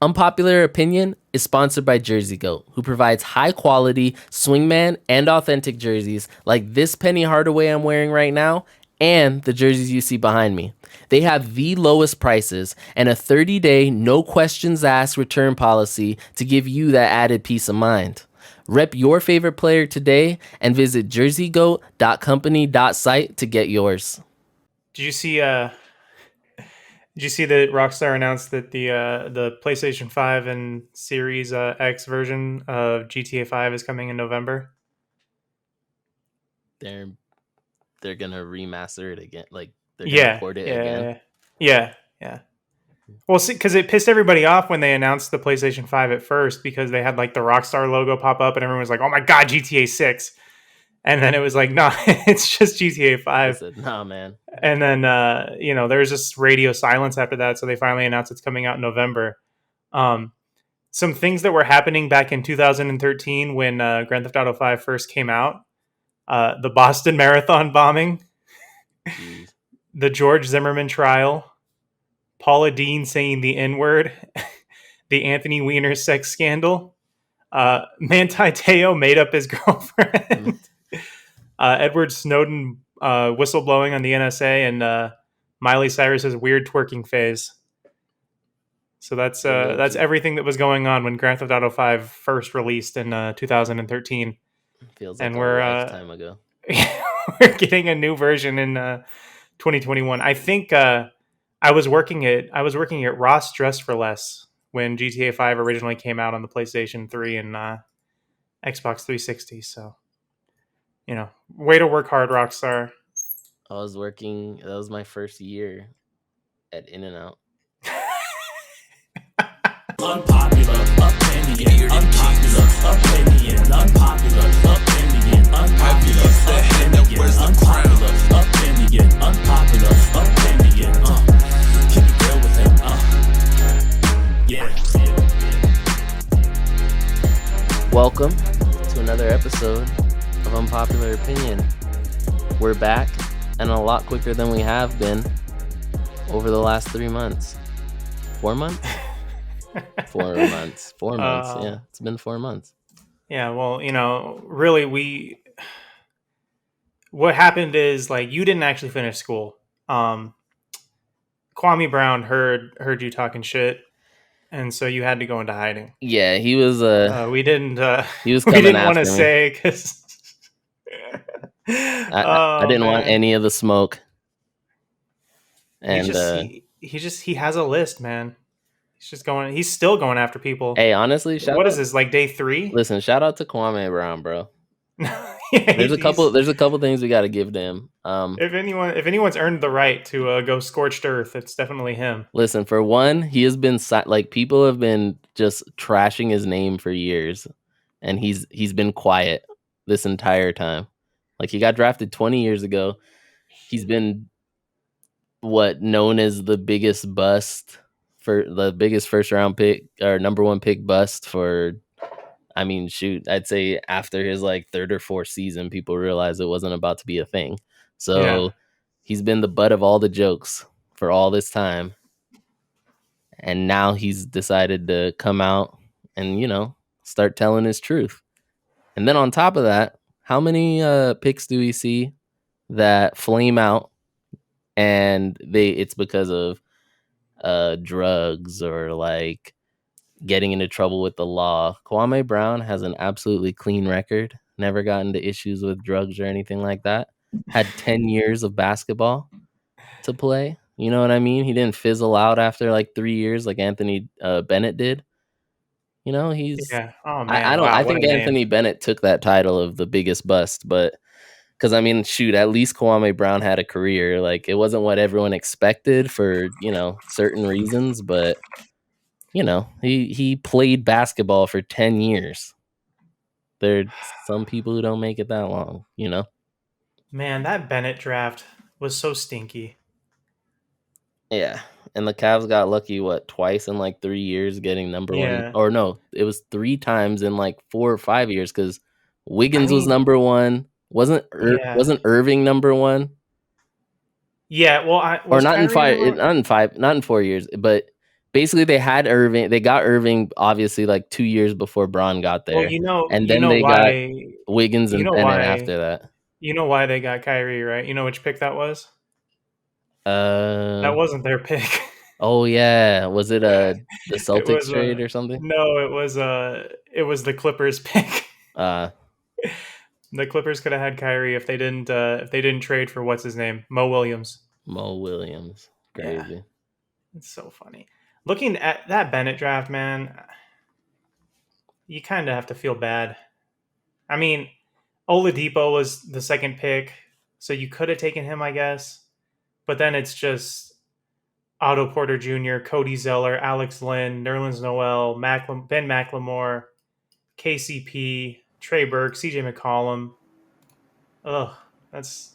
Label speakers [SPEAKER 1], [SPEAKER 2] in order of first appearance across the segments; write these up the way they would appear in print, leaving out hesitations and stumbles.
[SPEAKER 1] Unpopular Opinion is sponsored by Jersey Goat, who provides high-quality swingman and authentic jerseys like this Penny Hardaway I'm wearing right now and the jerseys you see behind me. They have the lowest prices and a 30-day no-questions-asked return policy to give you that added peace of mind. Rep your favorite player today and visit jerseygoat.company.site to get yours.
[SPEAKER 2] Did you see that Rockstar announced that the PlayStation 5 and Series X version of GTA 5 is coming in November?
[SPEAKER 1] They're gonna remaster it again, like they're gonna port it again.
[SPEAKER 2] Yeah. Well, see, because it pissed everybody off when they announced the PlayStation 5 at first, because they had like the Rockstar logo pop up and everyone was like, "Oh my god, GTA 6!" And then it was like, "No, it's just GTA 5."
[SPEAKER 1] I said, "Nah, man."
[SPEAKER 2] And then there was just radio silence after that, so they finally announced it's coming out in November. Some things that were happening back in 2013 when Grand Theft Auto 5 first came out: the Boston Marathon bombing, the George Zimmerman trial, Paula Dean saying the N-word, the Anthony Weiner sex scandal, Manti Te'o made up his girlfriend, Edward Snowden whistleblowing on the NSA, and Miley Cyrus's weird twerking phase. So that's everything that was going on when Grand Theft Auto 5 first released in 2013.
[SPEAKER 1] Feels like a lifetime ago.
[SPEAKER 2] We're getting a new version in 2021. I think I was working at Ross Dress for Less when GTA 5 originally came out on the PlayStation 3 and Xbox 360. So, way to work hard, Rockstar.
[SPEAKER 1] I was working. That was my first year at In-N-Out.
[SPEAKER 3] Unpopular opinion. Unpopular opinion. Unpopular opinion. Unpopular opinion. Unpopular opinion. Unpopular opinion. Keep it real with him. Yeah.
[SPEAKER 1] Welcome to another episode of Unpopular Opinion. We're back, and a lot quicker than we have been over the last 3 months. 4 months? 4 months. 4 months. Yeah, it's been 4 months.
[SPEAKER 2] Yeah, well, really, what happened is, like, you didn't actually finish school. Kwame Brown heard you talking shit, and so you had to go into hiding.
[SPEAKER 1] Yeah, he was.
[SPEAKER 2] We didn't.
[SPEAKER 1] He was
[SPEAKER 2] we
[SPEAKER 1] coming
[SPEAKER 2] didn't
[SPEAKER 1] after
[SPEAKER 2] want to
[SPEAKER 1] me.
[SPEAKER 2] say because
[SPEAKER 1] I didn't want any of the smoke. And
[SPEAKER 2] he has a list, man. He's still going after people.
[SPEAKER 1] Hey, honestly,
[SPEAKER 2] what is this, like day 3?
[SPEAKER 1] Listen, shout out to Kwame Brown, bro.
[SPEAKER 2] Yeah,
[SPEAKER 1] there's a couple things we got to give to him.
[SPEAKER 2] If anyone's earned the right to go scorched earth, it's definitely him.
[SPEAKER 1] Listen, for one, he has been like, people have been just trashing his name for years, and he's been quiet this entire time. Like, he got drafted 20 years ago. He's been known as the biggest bust, for the biggest first round pick or number 1 pick bust for, I mean, shoot, I'd say after his like 3rd or 4th season, people realized it wasn't about to be a thing. So He's been the butt of all the jokes for all this time. And now he's decided to come out and, start telling his truth. And then on top of that, how many picks do we see that flame out and it's because of drugs or like getting into trouble with the law? Kwame Brown has an absolutely clean record, never got into issues with drugs or anything like that. Had 10 years of basketball to play. You know what I mean? He didn't fizzle out after like 3 years like Anthony Bennett did. He's
[SPEAKER 2] Oh man,
[SPEAKER 1] I think Anthony Bennett took that title of the biggest bust, but because, I mean, shoot, at least Kwame Brown had a career. Like, it wasn't what everyone expected for, certain reasons, but, he played basketball for 10 years. There's some people who don't make it that long,
[SPEAKER 2] Man, that Bennett draft was so stinky.
[SPEAKER 1] Yeah, and the Cavs got lucky, twice in like 3 years getting number 1? Or no, it was 3 times in like 4 or 5 years because Wiggins was number 1. Wasn't Irving number 1?
[SPEAKER 2] Yeah, well,
[SPEAKER 1] not in 4 years, but basically they had Irving. They got Irving obviously like 2 years before Braun got there,
[SPEAKER 2] Well,
[SPEAKER 1] and then they got Wiggins
[SPEAKER 2] you
[SPEAKER 1] and
[SPEAKER 2] know
[SPEAKER 1] Bennett
[SPEAKER 2] why
[SPEAKER 1] after that.
[SPEAKER 2] you know why they got Kyrie, right? You know which pick that was? That
[SPEAKER 1] Uh
[SPEAKER 2] wasn't their pick.
[SPEAKER 1] oh yeah, was it the
[SPEAKER 2] It
[SPEAKER 1] Celtics
[SPEAKER 2] was
[SPEAKER 1] trade or something?
[SPEAKER 2] no, it was the Clippers pick.
[SPEAKER 1] Uh
[SPEAKER 2] The Clippers could have had Kyrie if they didn't trade for what's his name, Mo Williams.
[SPEAKER 1] Mo Williams,
[SPEAKER 2] Yeah,
[SPEAKER 1] crazy.
[SPEAKER 2] it's so funny. Looking at that Bennett draft, man, you kind of have to feel bad. I mean, Oladipo was the second pick, so you could have taken him, I guess. But then it's just Otto Porter Jr., Cody Zeller, Alex Lynn, Nerlens Noel, Ben McLemore, KCP, Trey Burke, CJ McCollum. Ugh, that's.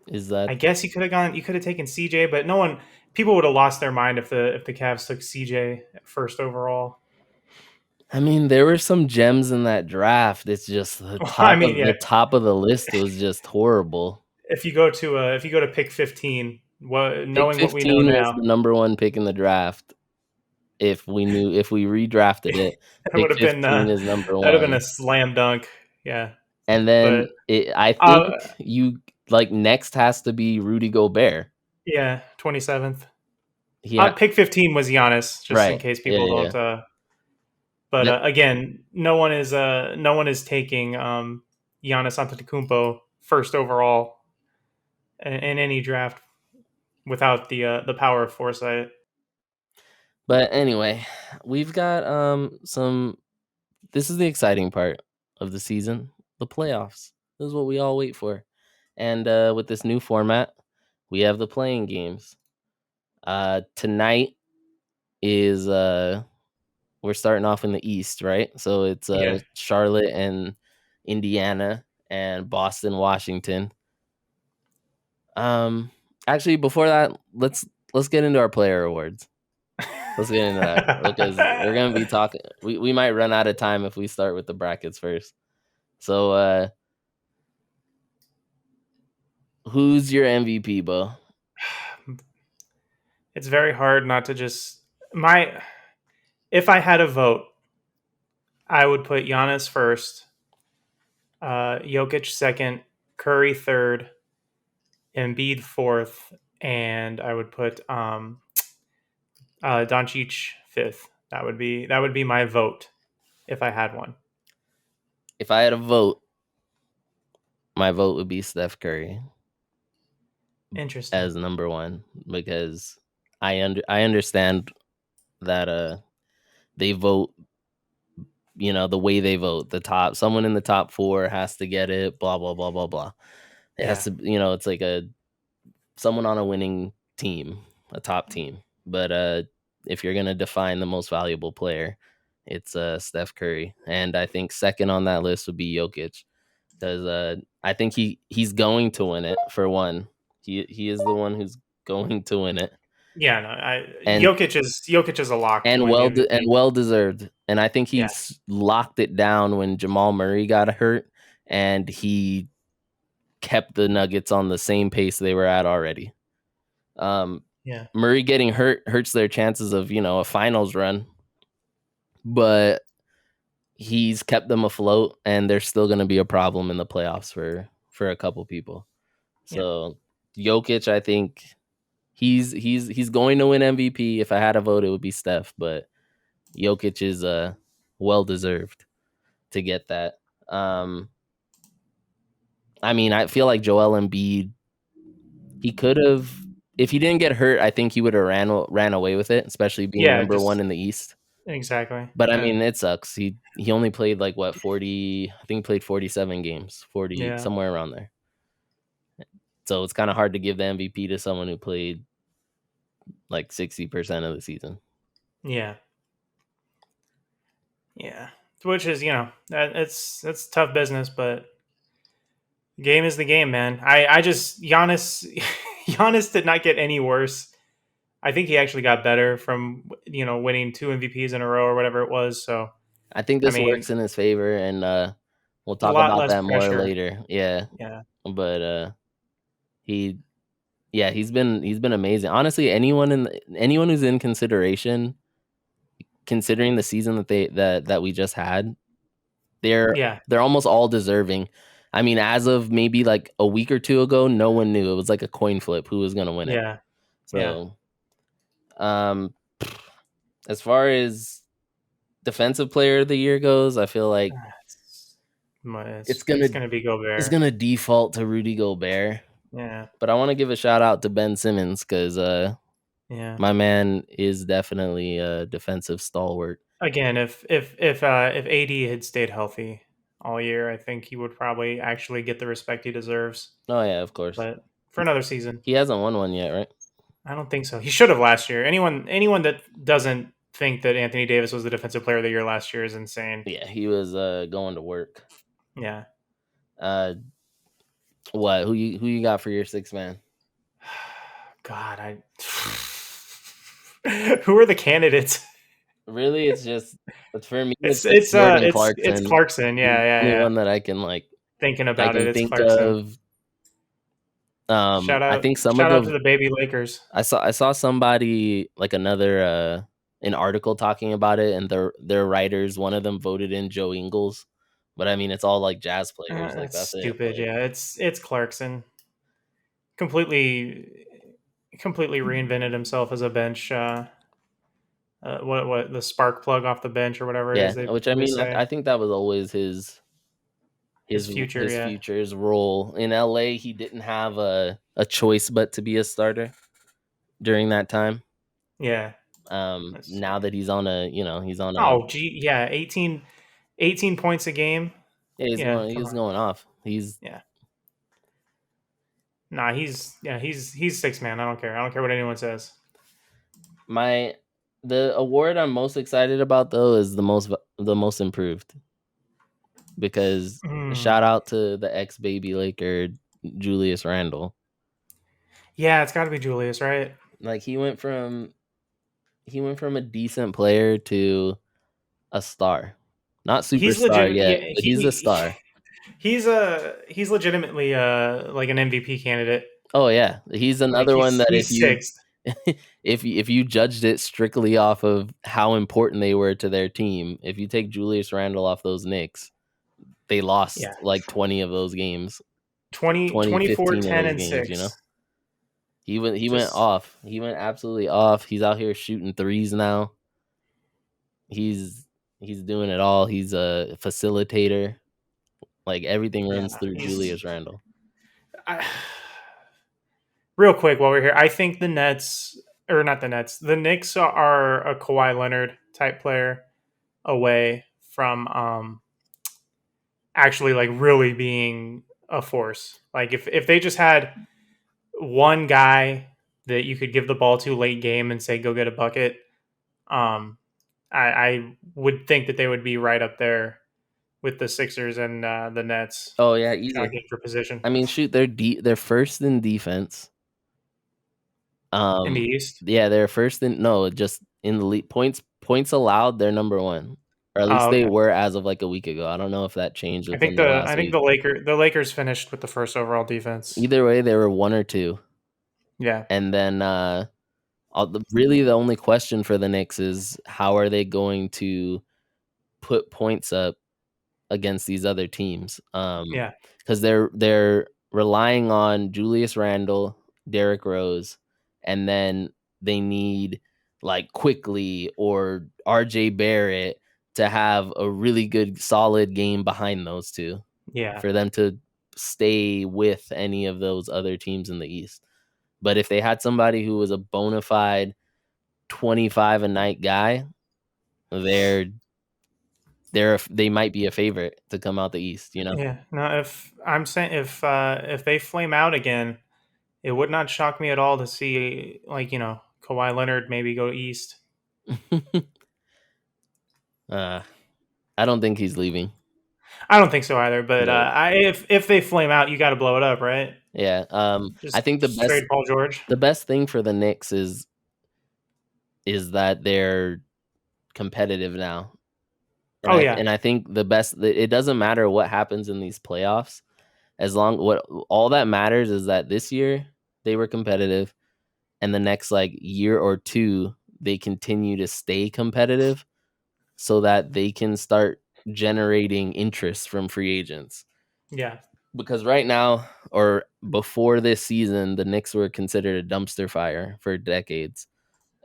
[SPEAKER 1] Is that?
[SPEAKER 2] I guess you could have taken CJ, but no one. People would have lost their mind if the Cavs took CJ first overall.
[SPEAKER 1] I mean, there were some gems in that draft. It's just
[SPEAKER 2] I mean, yeah.
[SPEAKER 1] the top of the list was just horrible.
[SPEAKER 2] If you go to pick 15, knowing
[SPEAKER 1] Pick
[SPEAKER 2] what we know
[SPEAKER 1] 15 was
[SPEAKER 2] now,
[SPEAKER 1] the number one pick in the draft. If we redrafted it,
[SPEAKER 2] it
[SPEAKER 1] pick
[SPEAKER 2] would have been
[SPEAKER 1] 15 is number
[SPEAKER 2] that'd have been
[SPEAKER 1] one.
[SPEAKER 2] a slam dunk. Yeah,
[SPEAKER 1] And then
[SPEAKER 2] but
[SPEAKER 1] I think you like next has to be Rudy Gobert.
[SPEAKER 2] Yeah, 27th.
[SPEAKER 1] Yeah,
[SPEAKER 2] Pick 15 was Giannis, just in
[SPEAKER 1] right.
[SPEAKER 2] case people
[SPEAKER 1] Yeah.
[SPEAKER 2] don't. But again, no one is taking Giannis Antetokounmpo first overall in any draft without the power of foresight.
[SPEAKER 1] But anyway, we've got some. This is the exciting part of the season, the playoffs. This is what we all wait for, and with this new format, we have the playing games. Tonight is we're starting off in the East, right? So it's
[SPEAKER 2] Yeah.
[SPEAKER 1] Charlotte and Indiana and Boston, Washington. Actually, before that, let's get into our player awards. Let's get into that because we're gonna be talking. We might run out of time if we start with the brackets first. So, who's your MVP, Beau?
[SPEAKER 2] It's very hard not to just if I had a vote, I would put Giannis first, Jokic second, Curry third, Embiid fourth, and I would put Doncic fifth. That would be my vote if I had one.
[SPEAKER 1] If I had a vote, my vote would be Steph Curry.
[SPEAKER 2] Interesting.
[SPEAKER 1] As number one, because I understand that they vote, the way they vote. Someone in the top 4 has to get it, blah blah blah blah blah. It has to, it's like someone on a winning team, a top team. But if you're gonna define the most valuable player, it's Steph Curry, and I think second on that list would be Jokic, because I think he's going to win it. For one, he is the one who's going to win it.
[SPEAKER 2] Yeah, no, Jokic is a lock
[SPEAKER 1] and well deserved. And I think he's locked it down when Jamal Murray got hurt, and he kept the Nuggets on the same pace they were at already. Murray getting hurt hurts their chances of a finals run, but he's kept them afloat, and they're still going to be a problem in the playoffs for a couple people. So Jokic, I think he's going to win MVP. If I had a vote, it would be Steph, but Jokic is well deserved to get that. I mean, I feel like Joel Embiid, he could have, if he didn't get hurt, I think he would have ran away with it, especially being number one in the East.
[SPEAKER 2] Exactly.
[SPEAKER 1] But I mean, it sucks. He only played like 40, I think he played 47 games, 40, somewhere around there. So it's kind of hard to give the MVP to someone who played like 60% of the season.
[SPEAKER 2] Yeah. Which is, it's tough business, but game is the game, man. I just Giannis did not get any worse. I think he actually got better from winning 2 MVPs in a row or whatever it was. So
[SPEAKER 1] I think this works in his favor, and we'll talk about that more later. Yeah. But he's been amazing. Honestly, anyone who's in consideration considering the season that we just had, they're
[SPEAKER 2] Yeah.
[SPEAKER 1] almost all deserving. I mean, as of maybe like a week or two ago, no one knew. It was like a coin flip who was going to win it.
[SPEAKER 2] Yeah.
[SPEAKER 1] So, as far as defensive player of the year goes, I feel like
[SPEAKER 2] It's gonna be Gobert.
[SPEAKER 1] it's gonna default to Rudy Gobert.
[SPEAKER 2] Yeah.
[SPEAKER 1] But I want to give a shout out to Ben Simmons because
[SPEAKER 2] Yeah.
[SPEAKER 1] my man is definitely a defensive stalwart.
[SPEAKER 2] Again, if AD had stayed healthy all year, I think he would probably actually get the respect he deserves.
[SPEAKER 1] Oh yeah, of course.
[SPEAKER 2] But for another season,
[SPEAKER 1] He hasn't won one yet, right?
[SPEAKER 2] I don't think so. He should have last year. Anyone that doesn't think that Anthony Davis was the defensive player of the year last year is insane.
[SPEAKER 1] Yeah, he was going to work.
[SPEAKER 2] Yeah.
[SPEAKER 1] What? Who you got for your sixth man?
[SPEAKER 2] God, who are the candidates?
[SPEAKER 1] Really, it's for me.
[SPEAKER 2] It's
[SPEAKER 1] Jordan Clarkson.
[SPEAKER 2] It's Clarkson. Yeah.
[SPEAKER 1] The only one that I can
[SPEAKER 2] thinking about it. It's
[SPEAKER 1] think
[SPEAKER 2] Clarkson.
[SPEAKER 1] of.
[SPEAKER 2] Shout out!
[SPEAKER 1] I think
[SPEAKER 2] shout out to the baby Lakers.
[SPEAKER 1] I saw somebody like another an article talking about it, and their writers, one of them voted in Joe Ingles, but I mean it's all like Jazz players. Like that's
[SPEAKER 2] stupid.
[SPEAKER 1] It.
[SPEAKER 2] Yeah, it's Clarkson. Completely reinvented himself as a bench. What the spark plug off the bench or whatever it is.
[SPEAKER 1] Which I mean, I think that was always his
[SPEAKER 2] future,
[SPEAKER 1] his role in LA. He didn't have a choice but to be a starter during that time.
[SPEAKER 2] Yeah.
[SPEAKER 1] Now that he's on a.
[SPEAKER 2] 18 points a game.
[SPEAKER 1] Yeah, he's going off. He's
[SPEAKER 2] six man. I don't care what anyone says.
[SPEAKER 1] The award I'm most excited about though is the most improved, because shout out to the ex-baby Laker Julius Randle.
[SPEAKER 2] Yeah, it's got to be Julius, right?
[SPEAKER 1] Like he went from a decent player to a star. Not superstar yet, but he's a star.
[SPEAKER 2] He's legitimately like an MVP candidate.
[SPEAKER 1] Oh yeah, he's another one that
[SPEAKER 2] he's sixth.
[SPEAKER 1] if you judged it strictly off of how important they were to their team, if you take Julius Randle off those Knicks, they lost like 20 of those games.
[SPEAKER 2] 24, 10, and 6.
[SPEAKER 1] You know, he went off. He went absolutely off. He's out here shooting threes now. He's doing it all. He's a facilitator. Like everything runs through Julius Randle.
[SPEAKER 2] Real quick while we're here, I think the Knicks are a Kawhi Leonard type player away from actually like really being a force. Like if they just had one guy that you could give the ball to late game and say go get a bucket, I would think that they would be right up there with the Sixers and the Nets.
[SPEAKER 1] Oh yeah, easy
[SPEAKER 2] for position.
[SPEAKER 1] I mean, shoot, they're first in defense.
[SPEAKER 2] In the East?
[SPEAKER 1] Yeah, they're first just in the league. Points allowed, they're number one. Or at least they were as of like a week ago. I don't know if that changed.
[SPEAKER 2] I think the Lakers finished with the first overall defense.
[SPEAKER 1] Either way, they were 1 or 2.
[SPEAKER 2] Yeah.
[SPEAKER 1] And then really the only question for the Knicks is how are they going to put points up against these other teams? Because they're relying on Julius Randle, Derrick Rose, and then they need like Quickly or RJ Barrett to have a really good solid game behind those two.
[SPEAKER 2] Yeah.
[SPEAKER 1] For them to stay with any of those other teams in the East. But if they had somebody who was a bona fide 25 a night guy, they might be a favorite to come out the East, you know?
[SPEAKER 2] Yeah. No, if they flame out again, it would not shock me at all to see Kawhi Leonard maybe go East.
[SPEAKER 1] I don't think he's leaving.
[SPEAKER 2] I don't think so either. But if they flame out, you got to blow it up, right?
[SPEAKER 1] Yeah. I think
[SPEAKER 2] trade Paul George.
[SPEAKER 1] The best thing for the Knicks is that they're competitive now. And I think it doesn't matter what happens in these playoffs, all that matters is that this year they were competitive, and the next like year or two they continue to stay competitive, so that they can start generating interest from free agents.
[SPEAKER 2] Yeah.
[SPEAKER 1] Because right now, or before this season, the Knicks were considered a dumpster fire for decades,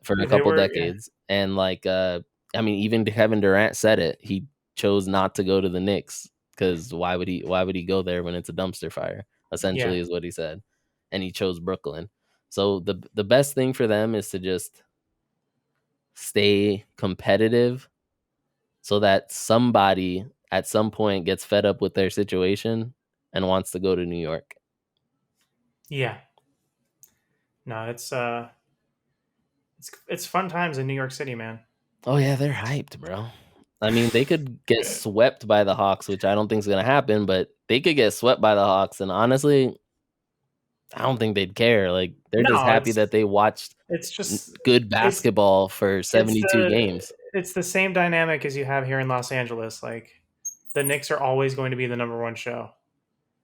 [SPEAKER 1] for a
[SPEAKER 2] They
[SPEAKER 1] couple
[SPEAKER 2] were, yeah.
[SPEAKER 1] decades. And like, I mean, even Kevin Durant said it. He chose not to go to the Knicks because why would he go there when it's a dumpster fire? Essentially,
[SPEAKER 2] Yeah.
[SPEAKER 1] is what he said. And he chose Brooklyn. So the best thing for them is to just stay competitive so that somebody at some point gets fed up with their situation and wants to go to New York.
[SPEAKER 2] Yeah. No, it's fun times in New York City, man.
[SPEAKER 1] Oh yeah, they're hyped, bro. I mean, they could get swept by the Hawks, which I don't think is going to happen, but they could get swept by the Hawks, and honestly, I don't think they'd care. Like, they're just
[SPEAKER 2] No,
[SPEAKER 1] happy that they watched
[SPEAKER 2] it's just
[SPEAKER 1] good
[SPEAKER 2] it's
[SPEAKER 1] basketball for
[SPEAKER 2] it's
[SPEAKER 1] 72
[SPEAKER 2] the
[SPEAKER 1] games.
[SPEAKER 2] it's the same dynamic as you have here in Los Angeles. Like the Knicks are always going to be the number one show.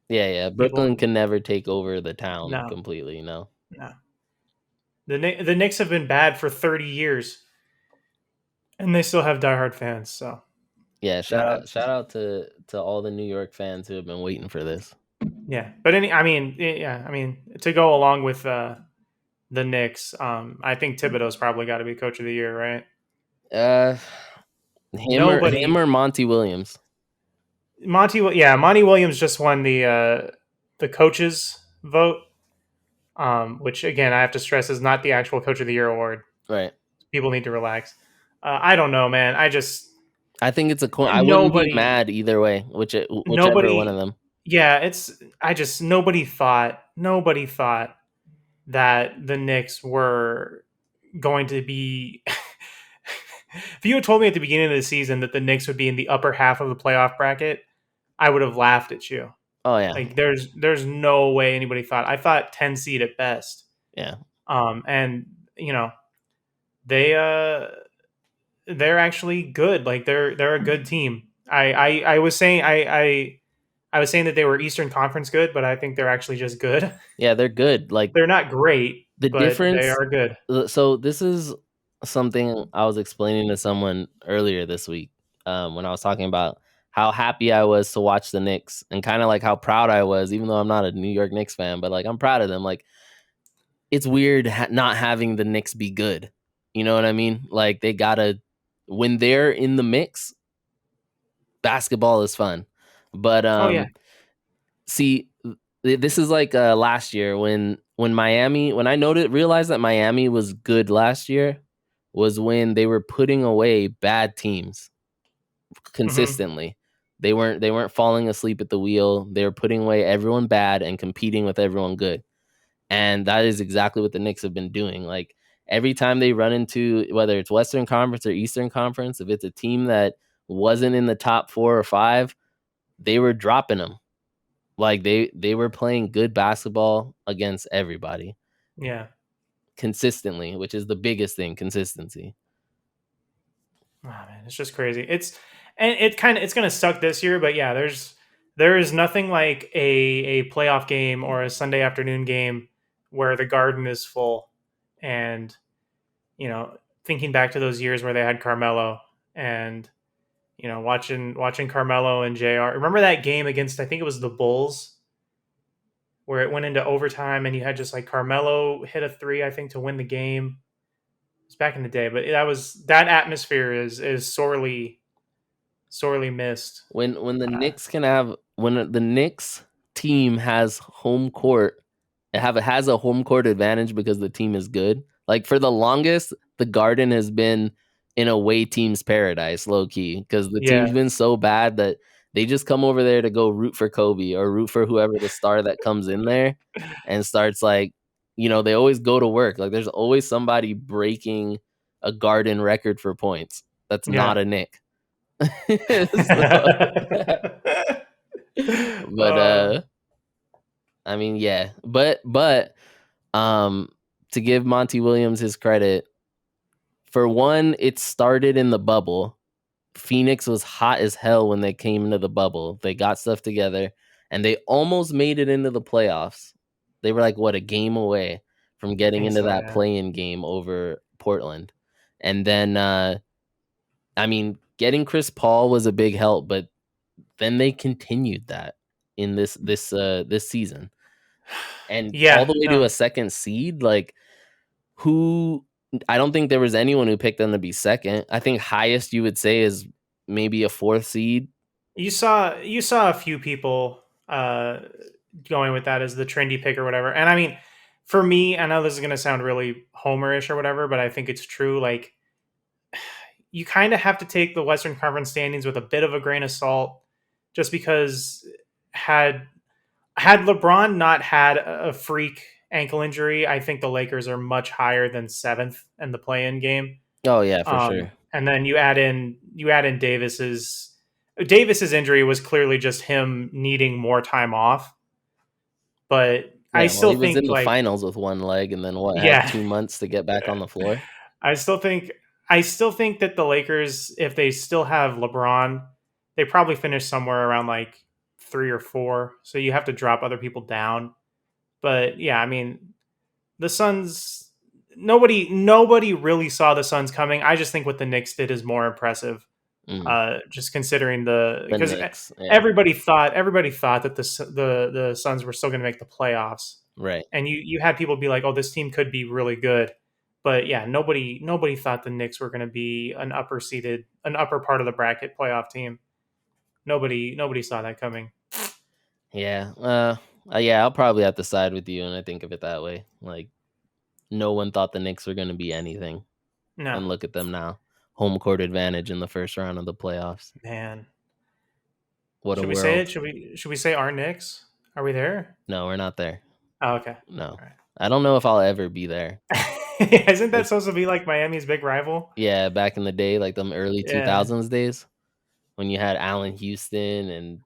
[SPEAKER 1] Yeah.
[SPEAKER 2] People,
[SPEAKER 1] Brooklyn can never take over the town
[SPEAKER 2] no,
[SPEAKER 1] completely, no.
[SPEAKER 2] no. The Knicks have been bad for 30 years, and they still have diehard fans. So
[SPEAKER 1] Yeah,
[SPEAKER 2] uh,
[SPEAKER 1] shout out to all the New York fans who have been waiting for this.
[SPEAKER 2] yeah. But I mean, to go along with the Knicks, I think Thibodeau's probably got to be coach of the year, right?
[SPEAKER 1] Him
[SPEAKER 2] Nobody,
[SPEAKER 1] or Monty Williams.
[SPEAKER 2] Monty Williams just won the coaches vote, which again I have to stress is not the actual coach of the year award.
[SPEAKER 1] Right.
[SPEAKER 2] People need to relax. I don't know, man.
[SPEAKER 1] I think it's a coin. I wouldn't be
[SPEAKER 2] Nobody,
[SPEAKER 1] mad either way, whichever one of
[SPEAKER 2] nobody.
[SPEAKER 1] them.
[SPEAKER 2] Yeah, nobody thought that the Knicks were going to be. If you had told me at the beginning of the season that the Knicks would be in the upper half of the playoff bracket, I would have laughed at you.
[SPEAKER 1] Oh yeah.
[SPEAKER 2] Like there's no way anybody thought. I thought 10 seed at best.
[SPEAKER 1] Yeah.
[SPEAKER 2] And they they're actually good. Like they're a good team. I was saying I was saying that they were Eastern Conference good, but I think they're actually just good.
[SPEAKER 1] Yeah, they're good. Like,
[SPEAKER 2] They're not great,
[SPEAKER 1] the
[SPEAKER 2] but they
[SPEAKER 1] difference.
[SPEAKER 2] are good.
[SPEAKER 1] So this is something I was explaining to someone earlier this week, when I was talking about how happy I was to watch the Knicks and kind of like how proud I was, even though I'm not a New York Knicks fan, but like I'm proud of them. Like, it's weird not having the Knicks be good. You know what I mean? Like, they gotta, when they're in the mix, basketball is fun. But
[SPEAKER 2] Oh yeah.
[SPEAKER 1] see, this is like last year when Miami, when I realized that Miami was good last year, was when they were putting away bad teams consistently. They weren't falling asleep at the wheel. They were putting away everyone bad and competing with everyone good. And that is exactly what the Knicks have been doing. Like, every time they run into, whether it's Western Conference or Eastern Conference, if it's a team that wasn't in the top 4 or 5, they were dropping them. Like, they were playing good basketball against everybody.
[SPEAKER 2] Yeah.
[SPEAKER 1] Consistently, which is the biggest thing, consistency.
[SPEAKER 2] Oh man, it's just crazy. It's going to suck this year, but yeah, there is nothing like a playoff game or a Sunday afternoon game where the Garden is full, and thinking back to those years where they had Carmelo and watching Carmelo and JR. Remember that game against, I think it was the Bulls, where it went into overtime and you had just like Carmelo hit a 3, I think, to win the game. It's back in the day, but that atmosphere is sorely missed.
[SPEAKER 1] When the Knicks when the Knicks team has home court, has a home court advantage because the team is good. Like, for the longest, the Garden has been in a away team's paradise, low key, because the team's been so bad that they just come over there to go root for Kobe or root for whoever the star that comes in there and starts, like, they always go to work. Like, there's always somebody breaking a Garden record for points. That's not a Knick. But I mean, yeah, but to give Monty Williams his credit, for one, it started in the bubble. Phoenix was hot as hell when they came into the bubble. They got stuff together and they almost made it into the playoffs. They were like, what, a game away from getting into that play-in game over Portland. And then I mean, getting Chris Paul was a big help, but then they continued that in this season, and all
[SPEAKER 2] Yeah,
[SPEAKER 1] the way to
[SPEAKER 2] no.
[SPEAKER 1] a second seed. Like, who? I don't think there was anyone who picked them to be second. I think highest you would say is maybe a fourth seed.
[SPEAKER 2] You saw a few people going with that as the trendy pick or whatever. And I mean, for me, I know this is going to sound really homerish or whatever, but I think it's true. Like, you kind of have to take the Western Conference standings with a bit of a grain of salt, just because had LeBron not had a freak ankle injury, I think the Lakers are much higher than seventh in the play-in game.
[SPEAKER 1] Oh yeah, for sure.
[SPEAKER 2] And then you add in Davis's injury was clearly just him needing more time off. But I
[SPEAKER 1] Yeah, well,
[SPEAKER 2] still
[SPEAKER 1] he was in
[SPEAKER 2] think,
[SPEAKER 1] the
[SPEAKER 2] like,
[SPEAKER 1] finals with one leg, and then had
[SPEAKER 2] yeah,
[SPEAKER 1] 2 months to get back on the floor.
[SPEAKER 2] I still think that the Lakers, if they still have LeBron, they probably finish somewhere around like 3 or 4. So you have to drop other people down. But yeah, I mean, the Suns. Nobody really saw the Suns coming. I just think what the Knicks did is more impressive.
[SPEAKER 1] Mm,
[SPEAKER 2] Just considering
[SPEAKER 1] the
[SPEAKER 2] because
[SPEAKER 1] Knicks, yeah,
[SPEAKER 2] everybody thought that the Suns were still going to make the playoffs,
[SPEAKER 1] right.
[SPEAKER 2] and you had people be like, "Oh, this team could be really good," but yeah, nobody thought the Knicks were going to be an upper part of the bracket playoff team. Nobody saw that coming.
[SPEAKER 1] Yeah, yeah, I'll probably have to side with you, and I think of it that way. Like, no one thought the Knicks were going to be anything,
[SPEAKER 2] No,
[SPEAKER 1] and look at them now, home court advantage in the first round of the playoffs.
[SPEAKER 2] man.
[SPEAKER 1] What a
[SPEAKER 2] Should we say it?
[SPEAKER 1] world!
[SPEAKER 2] Should we say our Knicks? Are we there?
[SPEAKER 1] No, we're not there.
[SPEAKER 2] Oh, okay.
[SPEAKER 1] No,
[SPEAKER 2] All
[SPEAKER 1] I don't know if I'll ever be there.
[SPEAKER 2] right. Isn't that
[SPEAKER 1] It's,
[SPEAKER 2] supposed to be like Miami's big rival?
[SPEAKER 1] yeah, back in the day, like them early
[SPEAKER 2] Yeah.
[SPEAKER 1] 2000s days, when you had Allen Houston and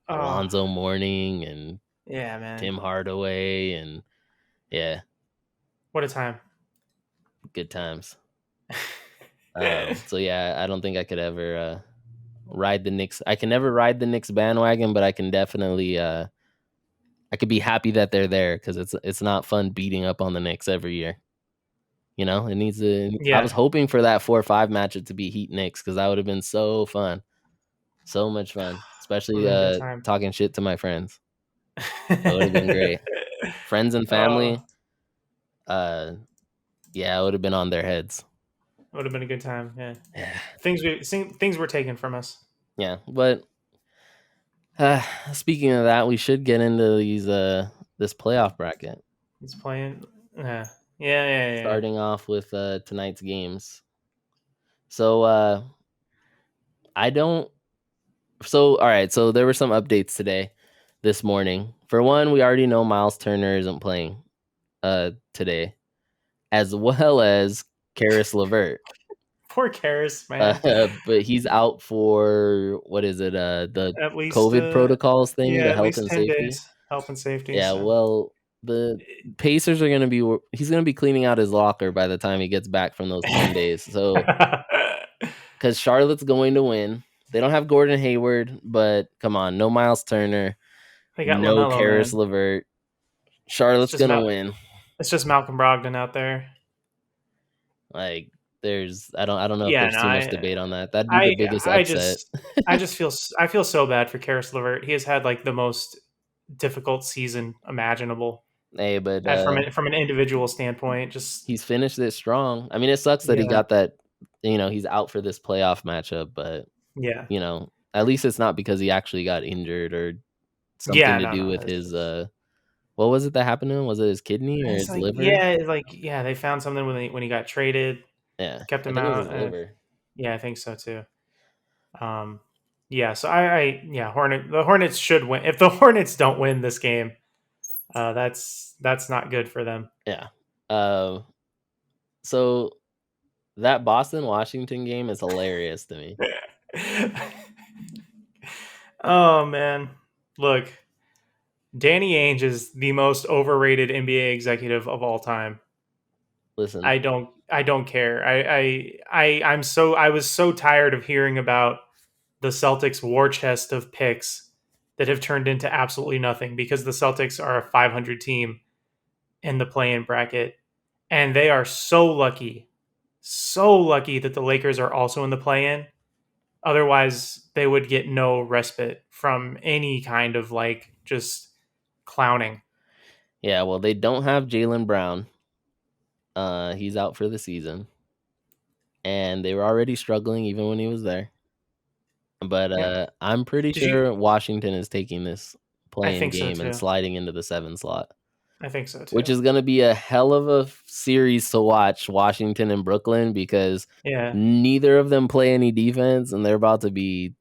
[SPEAKER 2] Oh,
[SPEAKER 1] Alonzo Mourning and
[SPEAKER 2] yeah, man.
[SPEAKER 1] Tim Hardaway, and yeah,
[SPEAKER 2] What a time.
[SPEAKER 1] good times. So yeah, I don't think I could ever ride the Knicks. I can never ride the Knicks bandwagon, but I can definitely I could be happy that they're there, because it's not fun beating up on the Knicks every year. You know, it needs to. I was
[SPEAKER 2] Yeah,
[SPEAKER 1] hoping for that 4-5 matchup to be Heat Knicks, because that would have been so fun, so much fun,
[SPEAKER 2] would
[SPEAKER 1] especially
[SPEAKER 2] have been a good time.
[SPEAKER 1] talking shit to my friends. That would have been great. Friends and
[SPEAKER 2] Oh,
[SPEAKER 1] family, yeah, it would have been on their heads.
[SPEAKER 2] would have been a good time. Yeah,
[SPEAKER 1] Yeah,
[SPEAKER 2] things were taken from us.
[SPEAKER 1] yeah, but speaking of that, we should get into these this playoff bracket.
[SPEAKER 2] He's playing. Yeah, yeah.
[SPEAKER 1] Starting off with tonight's games. So I don't. So all right. So there were some updates today, this morning. For one, we already know Miles Turner isn't playing today, as well as Karis LeVert.
[SPEAKER 2] Poor Karras, man.
[SPEAKER 1] But he's out for, what is it? The
[SPEAKER 2] At least,
[SPEAKER 1] COVID protocols thing,
[SPEAKER 2] yeah,
[SPEAKER 1] the
[SPEAKER 2] at
[SPEAKER 1] health
[SPEAKER 2] least
[SPEAKER 1] and
[SPEAKER 2] 10
[SPEAKER 1] safety.
[SPEAKER 2] days. Health and safety.
[SPEAKER 1] Yeah.
[SPEAKER 2] So.
[SPEAKER 1] Well, the Pacers are going to be. He's going to be cleaning out his locker by the time he gets back from those 10 days. So, because Charlotte's going to win. They don't have Gordon Hayward, but come on, no Miles Turner,
[SPEAKER 2] They got
[SPEAKER 1] no
[SPEAKER 2] LaMelo,
[SPEAKER 1] Karis
[SPEAKER 2] man.
[SPEAKER 1] LeVert. Charlotte's
[SPEAKER 2] Just
[SPEAKER 1] gonna win.
[SPEAKER 2] It's just Malcolm Brogdon out there.
[SPEAKER 1] Like, I don't know if
[SPEAKER 2] Yeah,
[SPEAKER 1] there's
[SPEAKER 2] no,
[SPEAKER 1] too much debate on that. That'd be the biggest upset.
[SPEAKER 2] I just feel so bad for Karis LeVert. He has had like the most difficult season imaginable.
[SPEAKER 1] Hey, but
[SPEAKER 2] From an individual standpoint, just
[SPEAKER 1] he's finished it strong. I mean, it sucks that he
[SPEAKER 2] yeah,
[SPEAKER 1] got that. He's out for this playoff matchup, but
[SPEAKER 2] yeah,
[SPEAKER 1] at least it's not because he actually got injured or
[SPEAKER 2] yeah.
[SPEAKER 1] something to do
[SPEAKER 2] No,
[SPEAKER 1] with his what was it that happened to him? Was it his kidney or
[SPEAKER 2] it's
[SPEAKER 1] his
[SPEAKER 2] like
[SPEAKER 1] liver?
[SPEAKER 2] they found something when he got traded,
[SPEAKER 1] Yeah,
[SPEAKER 2] kept
[SPEAKER 1] I
[SPEAKER 2] him
[SPEAKER 1] think it was
[SPEAKER 2] out.
[SPEAKER 1] his liver.
[SPEAKER 2] Yeah, I think so too. Yeah. So the Hornets should win. If the Hornets don't win this game, that's not good for them.
[SPEAKER 1] Yeah. So that Boston Washington game is hilarious to me.
[SPEAKER 2] Oh man, look, Danny Ainge is the most overrated NBA executive of all time.
[SPEAKER 1] Listen,
[SPEAKER 2] I don't care. I was so tired of hearing about the Celtics war chest of picks that have turned into absolutely nothing, because the Celtics are a 500 team in the play-in bracket, and they are so lucky that the Lakers are also in the play-in, Otherwise, they would get no respite from any kind of like just clowning.
[SPEAKER 1] Yeah, well, they don't have Jaylen Brown. He's out for the season, and they were already struggling even when he was there. But
[SPEAKER 2] Yeah.
[SPEAKER 1] I'm pretty
[SPEAKER 2] Did you?
[SPEAKER 1] sure Washington is taking this
[SPEAKER 2] I
[SPEAKER 1] playing
[SPEAKER 2] think so
[SPEAKER 1] game and
[SPEAKER 2] too.
[SPEAKER 1] sliding into the 7 slot,
[SPEAKER 2] I think so
[SPEAKER 1] which
[SPEAKER 2] too.
[SPEAKER 1] is going to be a hell of a series to watch, Washington and Brooklyn, because
[SPEAKER 2] Yeah.
[SPEAKER 1] neither of them play any defense, and they're about to be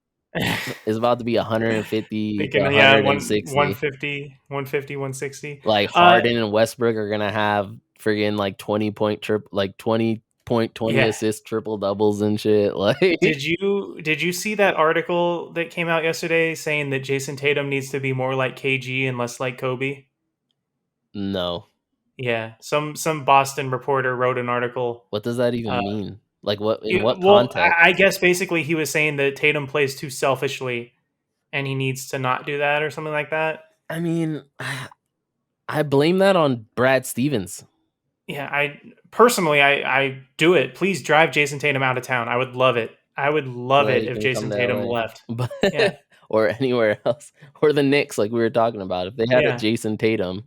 [SPEAKER 1] it's about to be 150 to
[SPEAKER 2] Thinking, yeah,
[SPEAKER 1] 160.
[SPEAKER 2] 160.
[SPEAKER 1] Like Harden and Westbrook are gonna have friggin' like 20
[SPEAKER 2] Yeah.
[SPEAKER 1] assist triple doubles and shit. Like
[SPEAKER 2] Did you see that article that came out yesterday saying that Jason Tatum needs to be more like KG and less like Kobe?
[SPEAKER 1] no.
[SPEAKER 2] Yeah, some Boston reporter wrote an article.
[SPEAKER 1] What does that even
[SPEAKER 2] Uh,
[SPEAKER 1] mean? Like what in what
[SPEAKER 2] well,
[SPEAKER 1] context?
[SPEAKER 2] I guess basically he was saying that Tatum plays too selfishly, and he needs to not do that or something like that.
[SPEAKER 1] I mean, I blame that on Brad Stevens.
[SPEAKER 2] Yeah, I personally I do it. Please drive Jason Tatum out of town. I would love it. I would love
[SPEAKER 1] So
[SPEAKER 2] it
[SPEAKER 1] he
[SPEAKER 2] if
[SPEAKER 1] can come
[SPEAKER 2] Jason
[SPEAKER 1] to
[SPEAKER 2] Tatum
[SPEAKER 1] LA.
[SPEAKER 2] left.
[SPEAKER 1] But
[SPEAKER 2] Yeah,
[SPEAKER 1] or anywhere else. Or the Knicks, like we were talking about. If they had a
[SPEAKER 2] yeah.
[SPEAKER 1] Jason Tatum,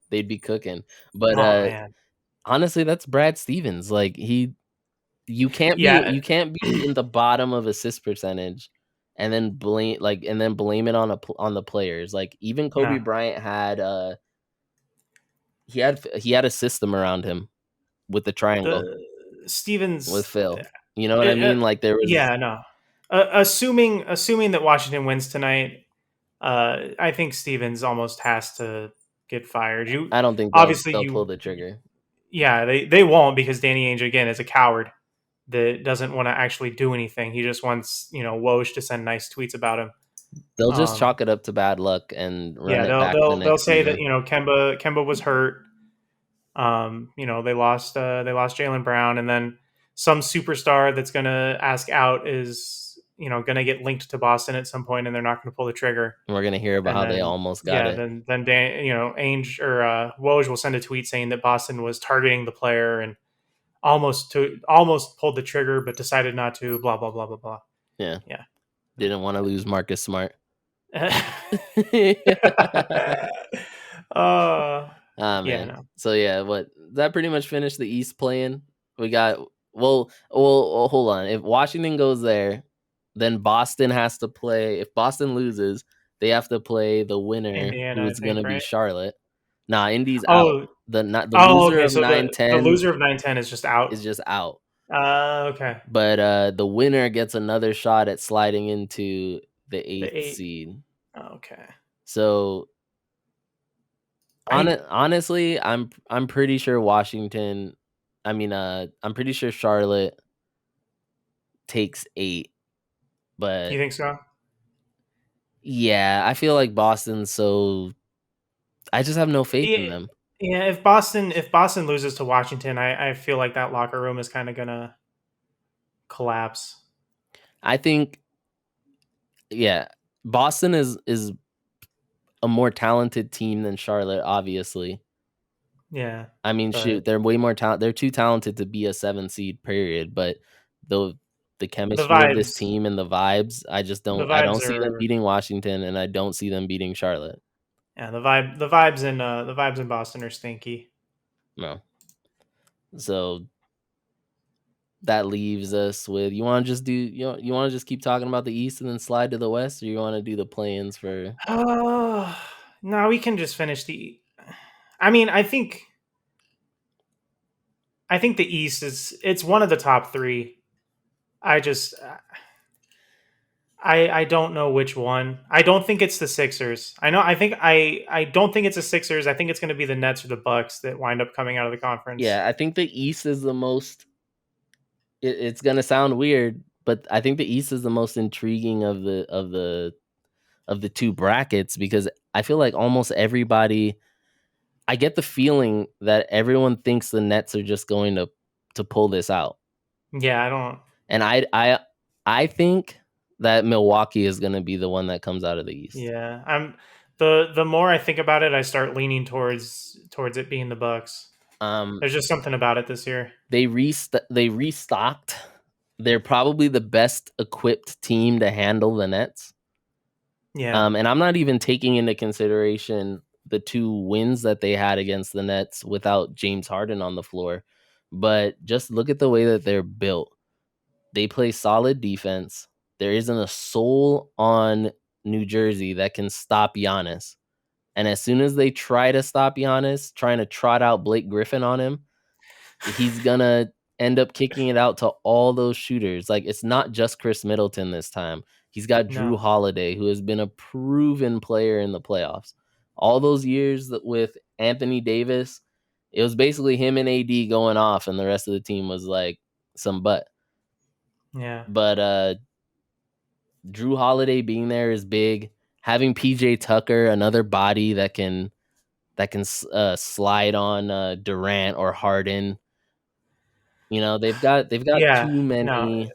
[SPEAKER 1] they'd be cooking. But
[SPEAKER 2] Oh man.
[SPEAKER 1] honestly, that's Brad Stevens. Like you can't
[SPEAKER 2] Yeah,
[SPEAKER 1] be in the bottom of assist percentage and then blame it on on the players. Like even Kobe
[SPEAKER 2] no.
[SPEAKER 1] Bryant had he had a system around him with the triangle
[SPEAKER 2] The
[SPEAKER 1] with
[SPEAKER 2] Stevens.
[SPEAKER 1] Phil. You know what I mean? Like there was
[SPEAKER 2] Yeah, no. Assuming that Washington wins tonight, I think Stevens almost has to get fired. You
[SPEAKER 1] I don't think
[SPEAKER 2] obviously
[SPEAKER 1] they'll pull
[SPEAKER 2] you
[SPEAKER 1] the trigger.
[SPEAKER 2] yeah, they won't because Danny Ainge again is a coward that doesn't want to actually do anything. He just wants, Woj to send nice tweets about him.
[SPEAKER 1] They'll just
[SPEAKER 2] Um
[SPEAKER 1] chalk it up to bad luck and run
[SPEAKER 2] yeah,
[SPEAKER 1] it
[SPEAKER 2] they'll
[SPEAKER 1] back the
[SPEAKER 2] they'll
[SPEAKER 1] next
[SPEAKER 2] say that,
[SPEAKER 1] season.
[SPEAKER 2] Kemba was hurt. They lost Jaylen Brown, and then some superstar that's gonna ask out is, gonna get linked to Boston at some point, and they're not gonna pull the trigger.
[SPEAKER 1] And we're gonna hear about
[SPEAKER 2] And
[SPEAKER 1] how they
[SPEAKER 2] then
[SPEAKER 1] almost got
[SPEAKER 2] yeah,
[SPEAKER 1] it.
[SPEAKER 2] then Dan, Ainge or Woj will send a tweet saying that Boston was targeting the player and almost pulled the trigger, but decided not to. Blah blah blah blah blah.
[SPEAKER 1] Yeah.
[SPEAKER 2] Yeah.
[SPEAKER 1] Didn't want to lose Marcus Smart.
[SPEAKER 2] Yeah,
[SPEAKER 1] Man.
[SPEAKER 2] no.
[SPEAKER 1] So yeah, what that pretty much finished the East playing. We got well, hold on. If Washington goes there, then Boston has to play. If Boston loses, they have to play the winner,
[SPEAKER 2] Indiana, I
[SPEAKER 1] who's
[SPEAKER 2] think,
[SPEAKER 1] gonna be
[SPEAKER 2] right?
[SPEAKER 1] Charlotte. Nah, Indy's out.
[SPEAKER 2] Oh,
[SPEAKER 1] The
[SPEAKER 2] oh,
[SPEAKER 1] loser
[SPEAKER 2] okay.
[SPEAKER 1] of
[SPEAKER 2] So
[SPEAKER 1] nine
[SPEAKER 2] the
[SPEAKER 1] ten
[SPEAKER 2] loser of 9-10 is just out.
[SPEAKER 1] is just out.
[SPEAKER 2] Okay.
[SPEAKER 1] But the winner gets another shot at sliding into the
[SPEAKER 2] The
[SPEAKER 1] 8th
[SPEAKER 2] 8.
[SPEAKER 1] seed.
[SPEAKER 2] Okay.
[SPEAKER 1] So
[SPEAKER 2] I
[SPEAKER 1] honestly, I'm pretty sure Washington. I'm pretty sure Charlotte takes 8,
[SPEAKER 2] You
[SPEAKER 1] but
[SPEAKER 2] think so?
[SPEAKER 1] yeah, I feel like Boston's so. I just have no faith in
[SPEAKER 2] Yeah,
[SPEAKER 1] them.
[SPEAKER 2] yeah. If Boston loses to Washington, I feel like that locker room is kind of gonna collapse.
[SPEAKER 1] I think, yeah, Boston is a more talented team than Charlotte, obviously.
[SPEAKER 2] Yeah,
[SPEAKER 1] I mean,
[SPEAKER 2] but
[SPEAKER 1] shoot, they're way more talent. They're too talented to be a 7 seed, period. But the
[SPEAKER 2] the
[SPEAKER 1] chemistry of this
[SPEAKER 2] vibes,
[SPEAKER 1] team and the vibes,
[SPEAKER 2] the
[SPEAKER 1] I don't
[SPEAKER 2] vibes
[SPEAKER 1] see them
[SPEAKER 2] are
[SPEAKER 1] beating Washington, and I don't see them beating Charlotte.
[SPEAKER 2] yeah. The vibes in Boston are stinky.
[SPEAKER 1] No. So that leaves us with you want to just do you want to just keep talking about the East and then slide to the West, or you want to do the play-ins for?
[SPEAKER 2] Oh no, we can just finish the. I mean, I think the East it's one of the top three. I just I don't know which one. I don't think it's the Sixers. I don't think it's the Sixers. I think it's going to be the Nets or the Bucks that wind up coming out of the conference.
[SPEAKER 1] Yeah, I think the East is the most. It's gonna sound weird, but I think the East is the most intriguing of the two brackets because I feel like almost everybody. I get the feeling that everyone thinks the Nets are just going to pull this out,
[SPEAKER 2] Yeah, I don't.
[SPEAKER 1] and I think that Milwaukee is going to be the one that comes out of the East.
[SPEAKER 2] Yeah, the more I think about it, I start leaning towards it being the Bucks.
[SPEAKER 1] Um,
[SPEAKER 2] There's just something about it this year.
[SPEAKER 1] they restocked they're probably the best equipped team to handle the Nets.
[SPEAKER 2] Yeah.
[SPEAKER 1] And I'm not even taking into consideration the 2 wins that they had against the Nets without James Harden on the floor. But just look at the way that they're built. They play solid defense. There isn't a soul on New Jersey that can stop Giannis. And as soon as they try to stop Giannis, trying to trot out Blake Griffin on him, he's gonna end up kicking it out to all those shooters. Like, it's not just Chris Middleton this time. He's got Drew
[SPEAKER 2] No.
[SPEAKER 1] Holiday, who has been a proven player in the playoffs. All those years with Anthony Davis, it was basically him and AD going off, and the rest of the team was like some butt.
[SPEAKER 2] Yeah.
[SPEAKER 1] But Drew Holiday being there is big. Having PJ Tucker, another body that can slide on Durant or Harden. You know, they've got
[SPEAKER 2] Yeah.
[SPEAKER 1] too many
[SPEAKER 2] No.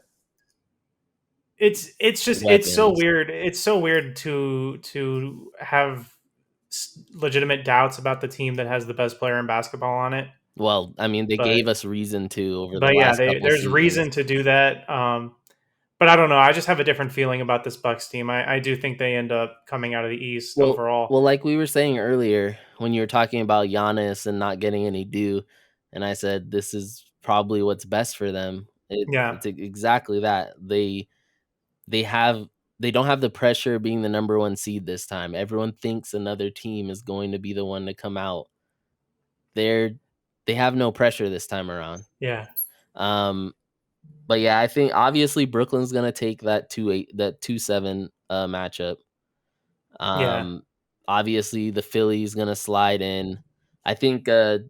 [SPEAKER 2] It's just it's so
[SPEAKER 1] weapons.
[SPEAKER 2] weird. It's so weird to have legitimate doubts about the team that has the best player in basketball on it.
[SPEAKER 1] Well, I mean, they
[SPEAKER 2] But
[SPEAKER 1] gave us reason to over the
[SPEAKER 2] but yeah,
[SPEAKER 1] last couple
[SPEAKER 2] there's
[SPEAKER 1] seasons.
[SPEAKER 2] reason to do that. But I don't know. I just have a different feeling about this Bucks team. I do think they end up coming out of the East overall.
[SPEAKER 1] Well, like we were saying earlier when you were talking about Giannis and not getting any due, and I said this is probably what's best for them.
[SPEAKER 2] Yeah.
[SPEAKER 1] It's exactly that. They don't have the pressure of being the number 1 seed this time. Everyone thinks another team is going to be the one to come out. They have no pressure this time around.
[SPEAKER 2] Yeah.
[SPEAKER 1] But yeah, I think obviously Brooklyn's gonna take that 2-7 matchup.
[SPEAKER 2] Yeah.
[SPEAKER 1] Obviously the Philly's gonna slide in. I think that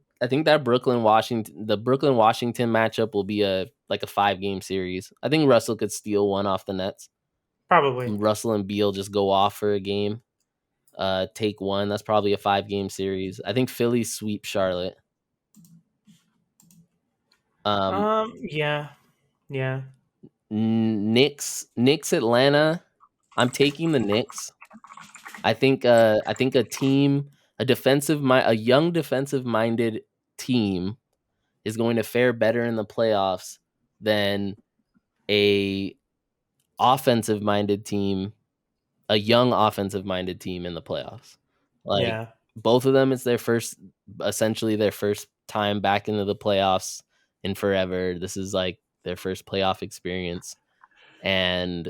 [SPEAKER 1] Brooklyn Washington matchup will be a 5-game series. I think Russell could steal one off the Nets.
[SPEAKER 2] Probably.
[SPEAKER 1] Russell and Beal just go off for a game. Take one. That's probably a 5-game series. I think Philly sweep Charlotte.
[SPEAKER 2] Yeah. Yeah.
[SPEAKER 1] Knicks Atlanta. I'm taking the Knicks. I think a young defensive minded team is going to fare better in the playoffs than a offensive minded team, a young offensive minded team in the playoffs. Like,
[SPEAKER 2] Yeah.
[SPEAKER 1] both of them, it's essentially their first time back into the playoffs in forever. This is like their first playoff experience. And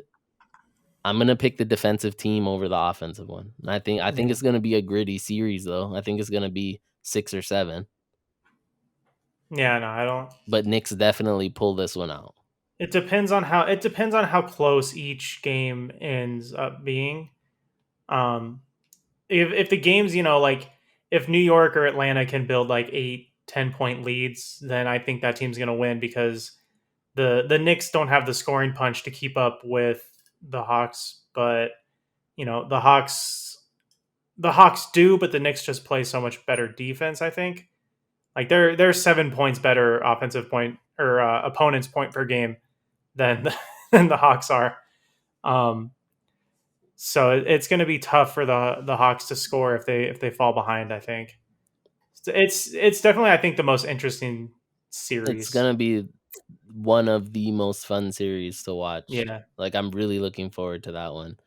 [SPEAKER 1] I'm gonna pick the defensive team over the offensive one. And I think
[SPEAKER 2] Yeah.
[SPEAKER 1] it's gonna be a gritty series though. I think it's gonna be 6 or 7.
[SPEAKER 2] Yeah, no, I don't.
[SPEAKER 1] But Knicks definitely pull this one out.
[SPEAKER 2] It depends on how close each game ends up being. If the games, like if New York or Atlanta can build like 8-10 point leads, then I think that team's gonna win because the Knicks don't have the scoring punch to keep up with the Hawks, but the Hawks do, but the Knicks just play so much better defense, I think. Like they're 7 points better offensive point or opponent's point per game than than the Hawks are. So it's going to be tough for the Hawks to score if they fall behind. I think it's definitely, I think, the most interesting series.
[SPEAKER 1] It's gonna be one of the most fun series to watch.
[SPEAKER 2] Yeah.
[SPEAKER 1] Like, I'm really looking forward to that one.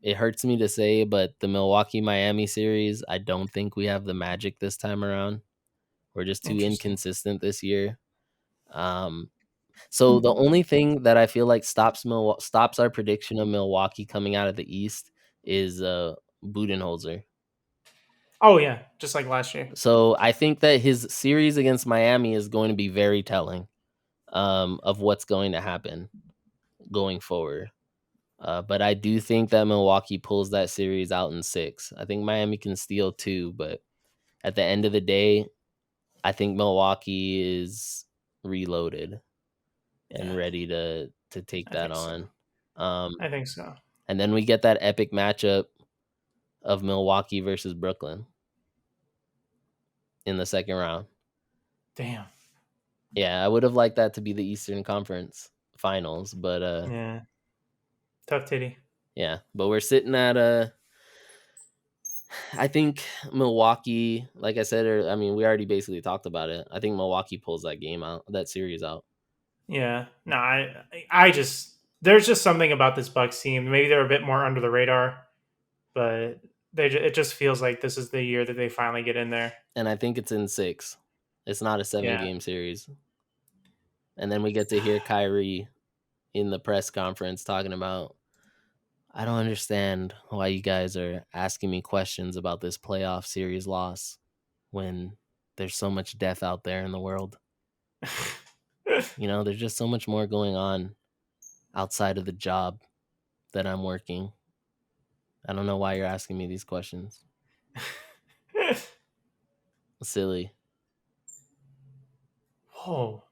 [SPEAKER 1] It hurts me to say, but the Milwaukee-Miami series, I don't think we have the magic this time around. We're just too inconsistent this year. So the only thing that I feel like stops our prediction of Milwaukee coming out of the East is Budenholzer.
[SPEAKER 2] Oh yeah, just like last year.
[SPEAKER 1] So I think that his series against Miami is going to be very telling of what's going to happen going forward. But I do think that Milwaukee pulls that series out in 6. I think Miami can steal 2, but at the end of the day, I think Milwaukee is reloaded and ready to take that on.
[SPEAKER 2] I think so.
[SPEAKER 1] And then we get that epic matchup of Milwaukee versus Brooklyn in the second round.
[SPEAKER 2] Damn.
[SPEAKER 1] Yeah, I would have liked that to be the Eastern Conference Finals, but
[SPEAKER 2] yeah, tough titty.
[SPEAKER 1] Yeah, but we're sitting at I think Milwaukee, like I said, we already basically talked about it. I think Milwaukee pulls that series out.
[SPEAKER 2] Yeah. No, I just there's just something about this Bucks team. Maybe they're a bit more under the radar, but it just feels like this is the year that they finally get in there.
[SPEAKER 1] And I think it's in 6. It's not a 7-game series. And then we get to hear Kyrie in the press conference talking about, I don't understand why you guys are asking me questions about this playoff series loss when there's so much death out there in the world. There's just so much more going on outside of the job that I'm working. I don't know why you're asking me these questions. Silly.
[SPEAKER 2] Whoa.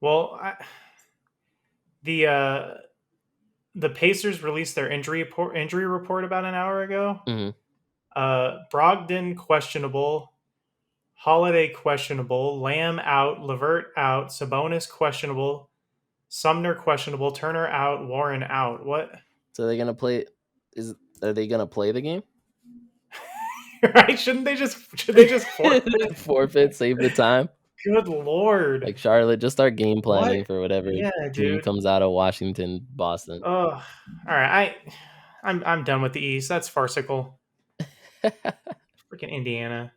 [SPEAKER 2] Well, the Pacers released their injury report about an hour ago.
[SPEAKER 1] Mm-hmm.
[SPEAKER 2] Brogdon questionable, Holiday questionable, Lamb out, Levert out, Sabonis questionable, Sumner questionable, Turner out, Warren out. What?
[SPEAKER 1] So they're gonna play? Are they gonna play the game?
[SPEAKER 2] Right? Should they just forfeit?
[SPEAKER 1] Forfeit, save the time.
[SPEAKER 2] Good lord!
[SPEAKER 1] Like Charlotte, just start game planning
[SPEAKER 2] What?
[SPEAKER 1] for whatever
[SPEAKER 2] Yeah,
[SPEAKER 1] team
[SPEAKER 2] dude.
[SPEAKER 1] comes out of Washington, Boston.
[SPEAKER 2] Oh, all right. I'm done with the East. That's farcical. Freaking Indiana.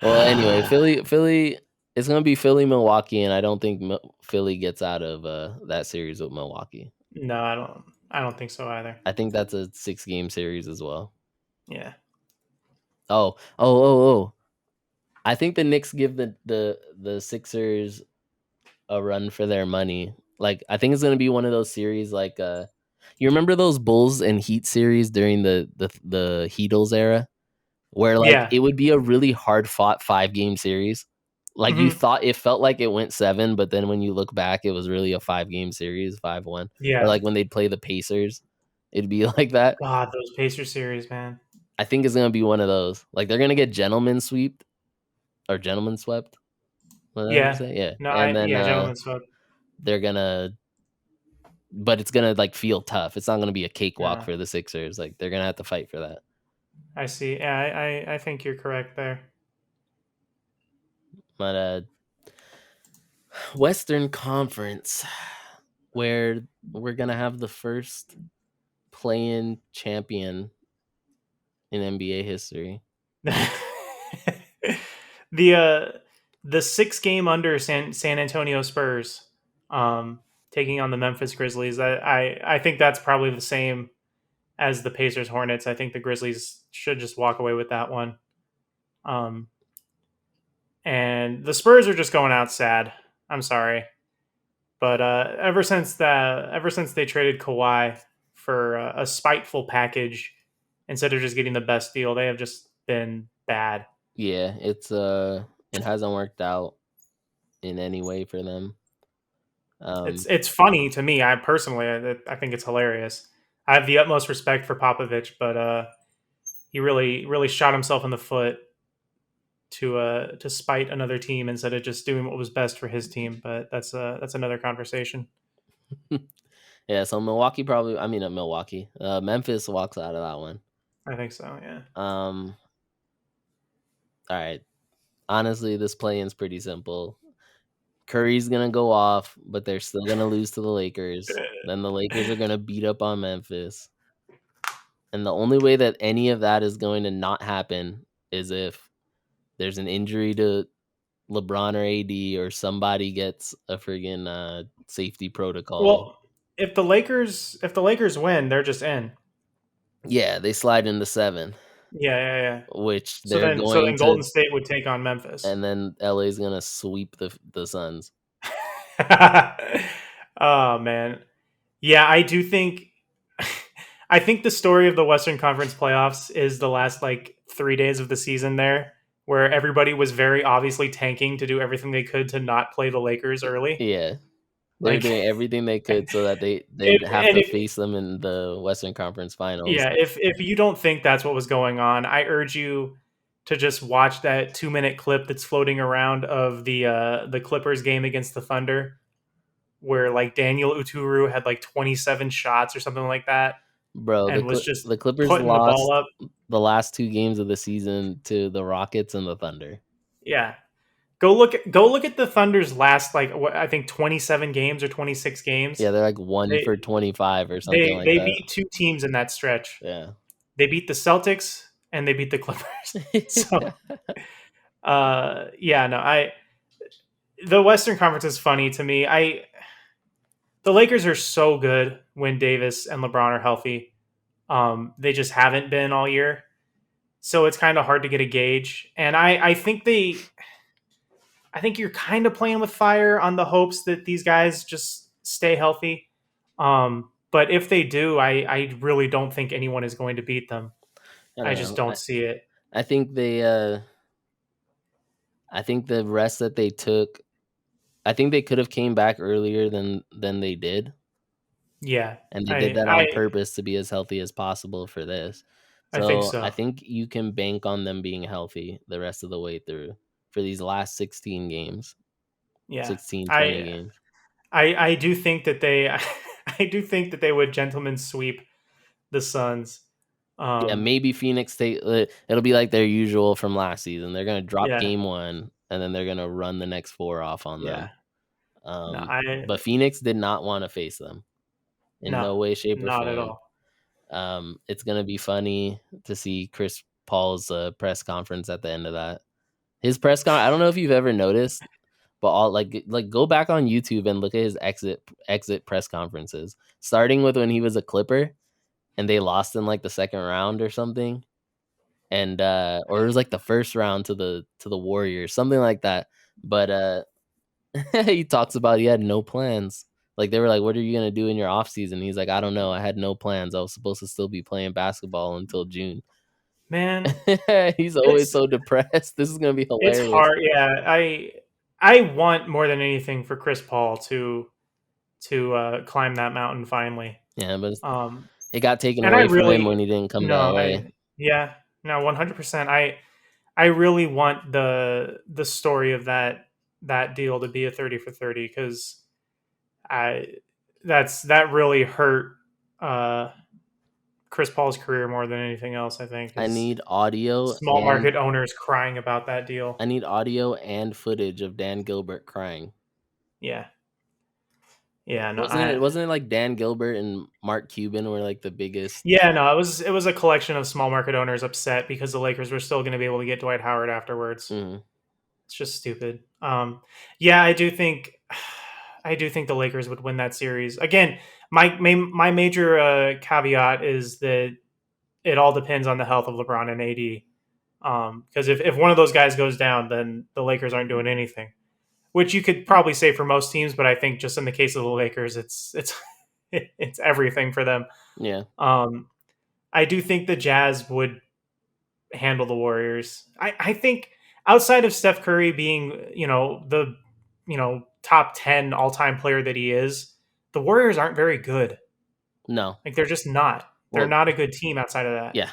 [SPEAKER 1] Well, anyway, Philly. It's gonna be Philly, Milwaukee, and I don't think Philly gets out of that series with Milwaukee.
[SPEAKER 2] No, I don't think so either.
[SPEAKER 1] I think that's a 6-game series as well.
[SPEAKER 2] Yeah.
[SPEAKER 1] Oh. I think the Knicks give the Sixers a run for their money. Like, I think it's gonna be one of those series like you remember those Bulls and Heat series during the Heatles era, where like it would be a really hard fought 5-game series. Like you thought it felt like it went 7, but then when you look back, it was really a 5-game series, 5-1.
[SPEAKER 2] Yeah.
[SPEAKER 1] Or like when they'd play the Pacers, it'd be like that.
[SPEAKER 2] God, those Pacers series, man.
[SPEAKER 1] I think it's gonna be one of those. Like they're gonna get gentlemen swept. Yeah.
[SPEAKER 2] No,
[SPEAKER 1] And then
[SPEAKER 2] gentlemen swept.
[SPEAKER 1] they're gonna, but it's gonna like feel tough. It's not gonna be a cakewalk for the Sixers. Like they're gonna have to fight for that.
[SPEAKER 2] I see. Yeah, I think you're correct there.
[SPEAKER 1] But Western Conference, where we're gonna have the first play-in champion in NBA history.
[SPEAKER 2] The 6-game under San Antonio Spurs, taking on the Memphis Grizzlies. I think that's probably the same as the Pacers Hornets. I think the Grizzlies should just walk away with that one. And the Spurs are just going out sad. I'm sorry, but ever since they traded Kawhi for a spiteful package instead of just getting the best deal, they have just been bad.
[SPEAKER 1] Yeah, it hasn't worked out in any way for them.
[SPEAKER 2] It's funny to me. I think it's hilarious. I have the utmost respect for Popovich, but he really shot himself in the foot to spite another team instead of just doing what was best for his team. But that's another conversation.
[SPEAKER 1] Yeah, so Memphis walks out of that one.
[SPEAKER 2] I think so, yeah.
[SPEAKER 1] All right. Honestly, this play-in's pretty simple. Curry's going to go off, but they're still going to lose to the Lakers. Then the Lakers are going to beat up on Memphis. And the only way that any of that is going to not happen is if there's an injury to LeBron or AD or somebody gets a friggin' safety protocol.
[SPEAKER 2] Well, if the Lakers win, they're just in.
[SPEAKER 1] Yeah, they slide into 7.
[SPEAKER 2] Yeah.
[SPEAKER 1] Which
[SPEAKER 2] so then Golden State would take on Memphis,
[SPEAKER 1] and then LA's gonna sweep the Suns.
[SPEAKER 2] Oh man, yeah, I do think. I think the story of the Western Conference playoffs is the last 3 days of the season there, where everybody was very obviously tanking to do everything they could to not play the Lakers early.
[SPEAKER 1] Yeah. They're doing everything they could so that they'd have to face them in the Western Conference Finals.
[SPEAKER 2] Yeah, if you don't think that's what was going on, I urge you to just watch that 2-minute clip that's floating around of the Clippers game against the Thunder, where Daniel Uturu had 27 shots or something like that.
[SPEAKER 1] Bro,
[SPEAKER 2] and was just
[SPEAKER 1] the Clippers
[SPEAKER 2] putting
[SPEAKER 1] lost
[SPEAKER 2] the ball up.
[SPEAKER 1] The last 2 games of the season to the Rockets and the Thunder.
[SPEAKER 2] Yeah. Go look at the Thunder's last I think 27 games or 26 games.
[SPEAKER 1] Yeah, they're like 1
[SPEAKER 2] They
[SPEAKER 1] for 25 or something like
[SPEAKER 2] they
[SPEAKER 1] that.
[SPEAKER 2] beat two teams in that stretch.
[SPEAKER 1] Yeah.
[SPEAKER 2] They beat the Celtics and they beat the Clippers. So yeah, no, the Western Conference is funny to me. The Lakers are so good when Davis and LeBron are healthy. They just haven't been all year. So it's kind of hard to get a gauge. And I think you're kind of playing with fire on the hopes that these guys just stay healthy. But if they do, I really don't think anyone is going to beat them.
[SPEAKER 1] I
[SPEAKER 2] I
[SPEAKER 1] don't
[SPEAKER 2] just
[SPEAKER 1] know.
[SPEAKER 2] don't see it.
[SPEAKER 1] I think I think the rest that they took, I think they could have came back earlier than they did.
[SPEAKER 2] Yeah.
[SPEAKER 1] And they did that on purpose to be as healthy as possible for this.
[SPEAKER 2] I think
[SPEAKER 1] So
[SPEAKER 2] so.
[SPEAKER 1] I think you can bank on them being healthy the rest of the way through for these last 16 games.
[SPEAKER 2] Yeah.
[SPEAKER 1] 16, 20 games.
[SPEAKER 2] I do think that they I do think that they would gentlemen sweep the Suns.
[SPEAKER 1] Yeah, maybe Phoenix State. It'll be like their usual from last season. They're gonna drop game 1, and then they're gonna run the next 4 off on them. But Phoenix did not want to face them in no way, shape, or
[SPEAKER 2] not
[SPEAKER 1] form.
[SPEAKER 2] At all.
[SPEAKER 1] It's gonna be funny to see Chris Paul's press conference at the end of that. His press con. I don't know if you've ever noticed, but all like go back on YouTube and look at his exit press conferences, starting with when he was a Clipper. And they lost in like the second round or something, and or it was like the first round to the Warriors, something like that. But he talks about he had no plans. Like they were like, "What are you gonna do in your off season?" He's like, "I don't know. I had no plans. I was supposed to still be playing basketball until June."
[SPEAKER 2] Man,
[SPEAKER 1] he's always so depressed. This is gonna be hilarious.
[SPEAKER 2] It's hard. Yeah, I want more than anything for Chris Paul to climb that mountain finally.
[SPEAKER 1] Yeah, but it got taken away from him when he didn't come to LA.
[SPEAKER 2] 100%. I really want the story of that deal to be a 30 for 30 because that really hurt Chris Paul's career more than anything else. I think
[SPEAKER 1] I need audio.
[SPEAKER 2] Small market owners crying about that deal.
[SPEAKER 1] I need audio and footage of Dan Gilbert crying.
[SPEAKER 2] Yeah. Yeah, no,
[SPEAKER 1] wasn't it like Dan Gilbert and Mark Cuban were like the biggest?
[SPEAKER 2] Yeah, no, it was a collection of small market owners upset because the Lakers were still going to be able to get Dwight Howard afterwards.
[SPEAKER 1] Mm-hmm.
[SPEAKER 2] It's just stupid. Yeah, I do think the Lakers would win that series. Again, my major caveat is that it all depends on the health of LeBron and AD. Because if one of those guys goes down, then the Lakers aren't doing anything. Which you could probably say for most teams, but I think just in the case of the Lakers, it's everything for them.
[SPEAKER 1] Yeah.
[SPEAKER 2] I do think the Jazz would handle the Warriors. I think outside of Steph Curry being, the top 10 all-time player that he is, the Warriors aren't very good.
[SPEAKER 1] No.
[SPEAKER 2] Like they're just not. They're not a good team outside of that.
[SPEAKER 1] Yeah,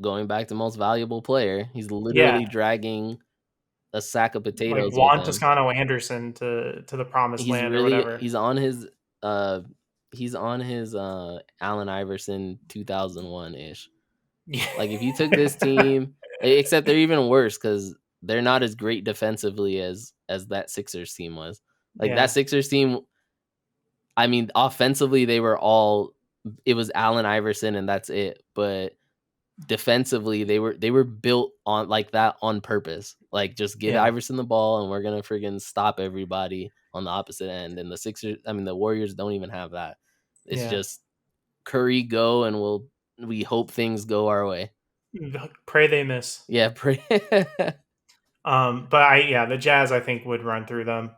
[SPEAKER 1] going back to most valuable player, he's literally dragging a sack of potatoes.
[SPEAKER 2] Like Juan Toscano Anderson to the promised land or whatever.
[SPEAKER 1] He's on his Allen Iverson 2001-ish.
[SPEAKER 2] Yeah.
[SPEAKER 1] Like if you took this team, except they're even worse because they're not as great defensively as that Sixers team was. Like that Sixers team, I mean, offensively it was Allen Iverson and that's it. But defensively, they were built on like that on purpose. Like just give Iverson the ball and we're gonna friggin' stop everybody on the opposite end. And the Warriors don't even have that. It's just Curry go and we hope things go our way.
[SPEAKER 2] Pray they miss.
[SPEAKER 1] Yeah, pray.
[SPEAKER 2] But the Jazz I think would run through them.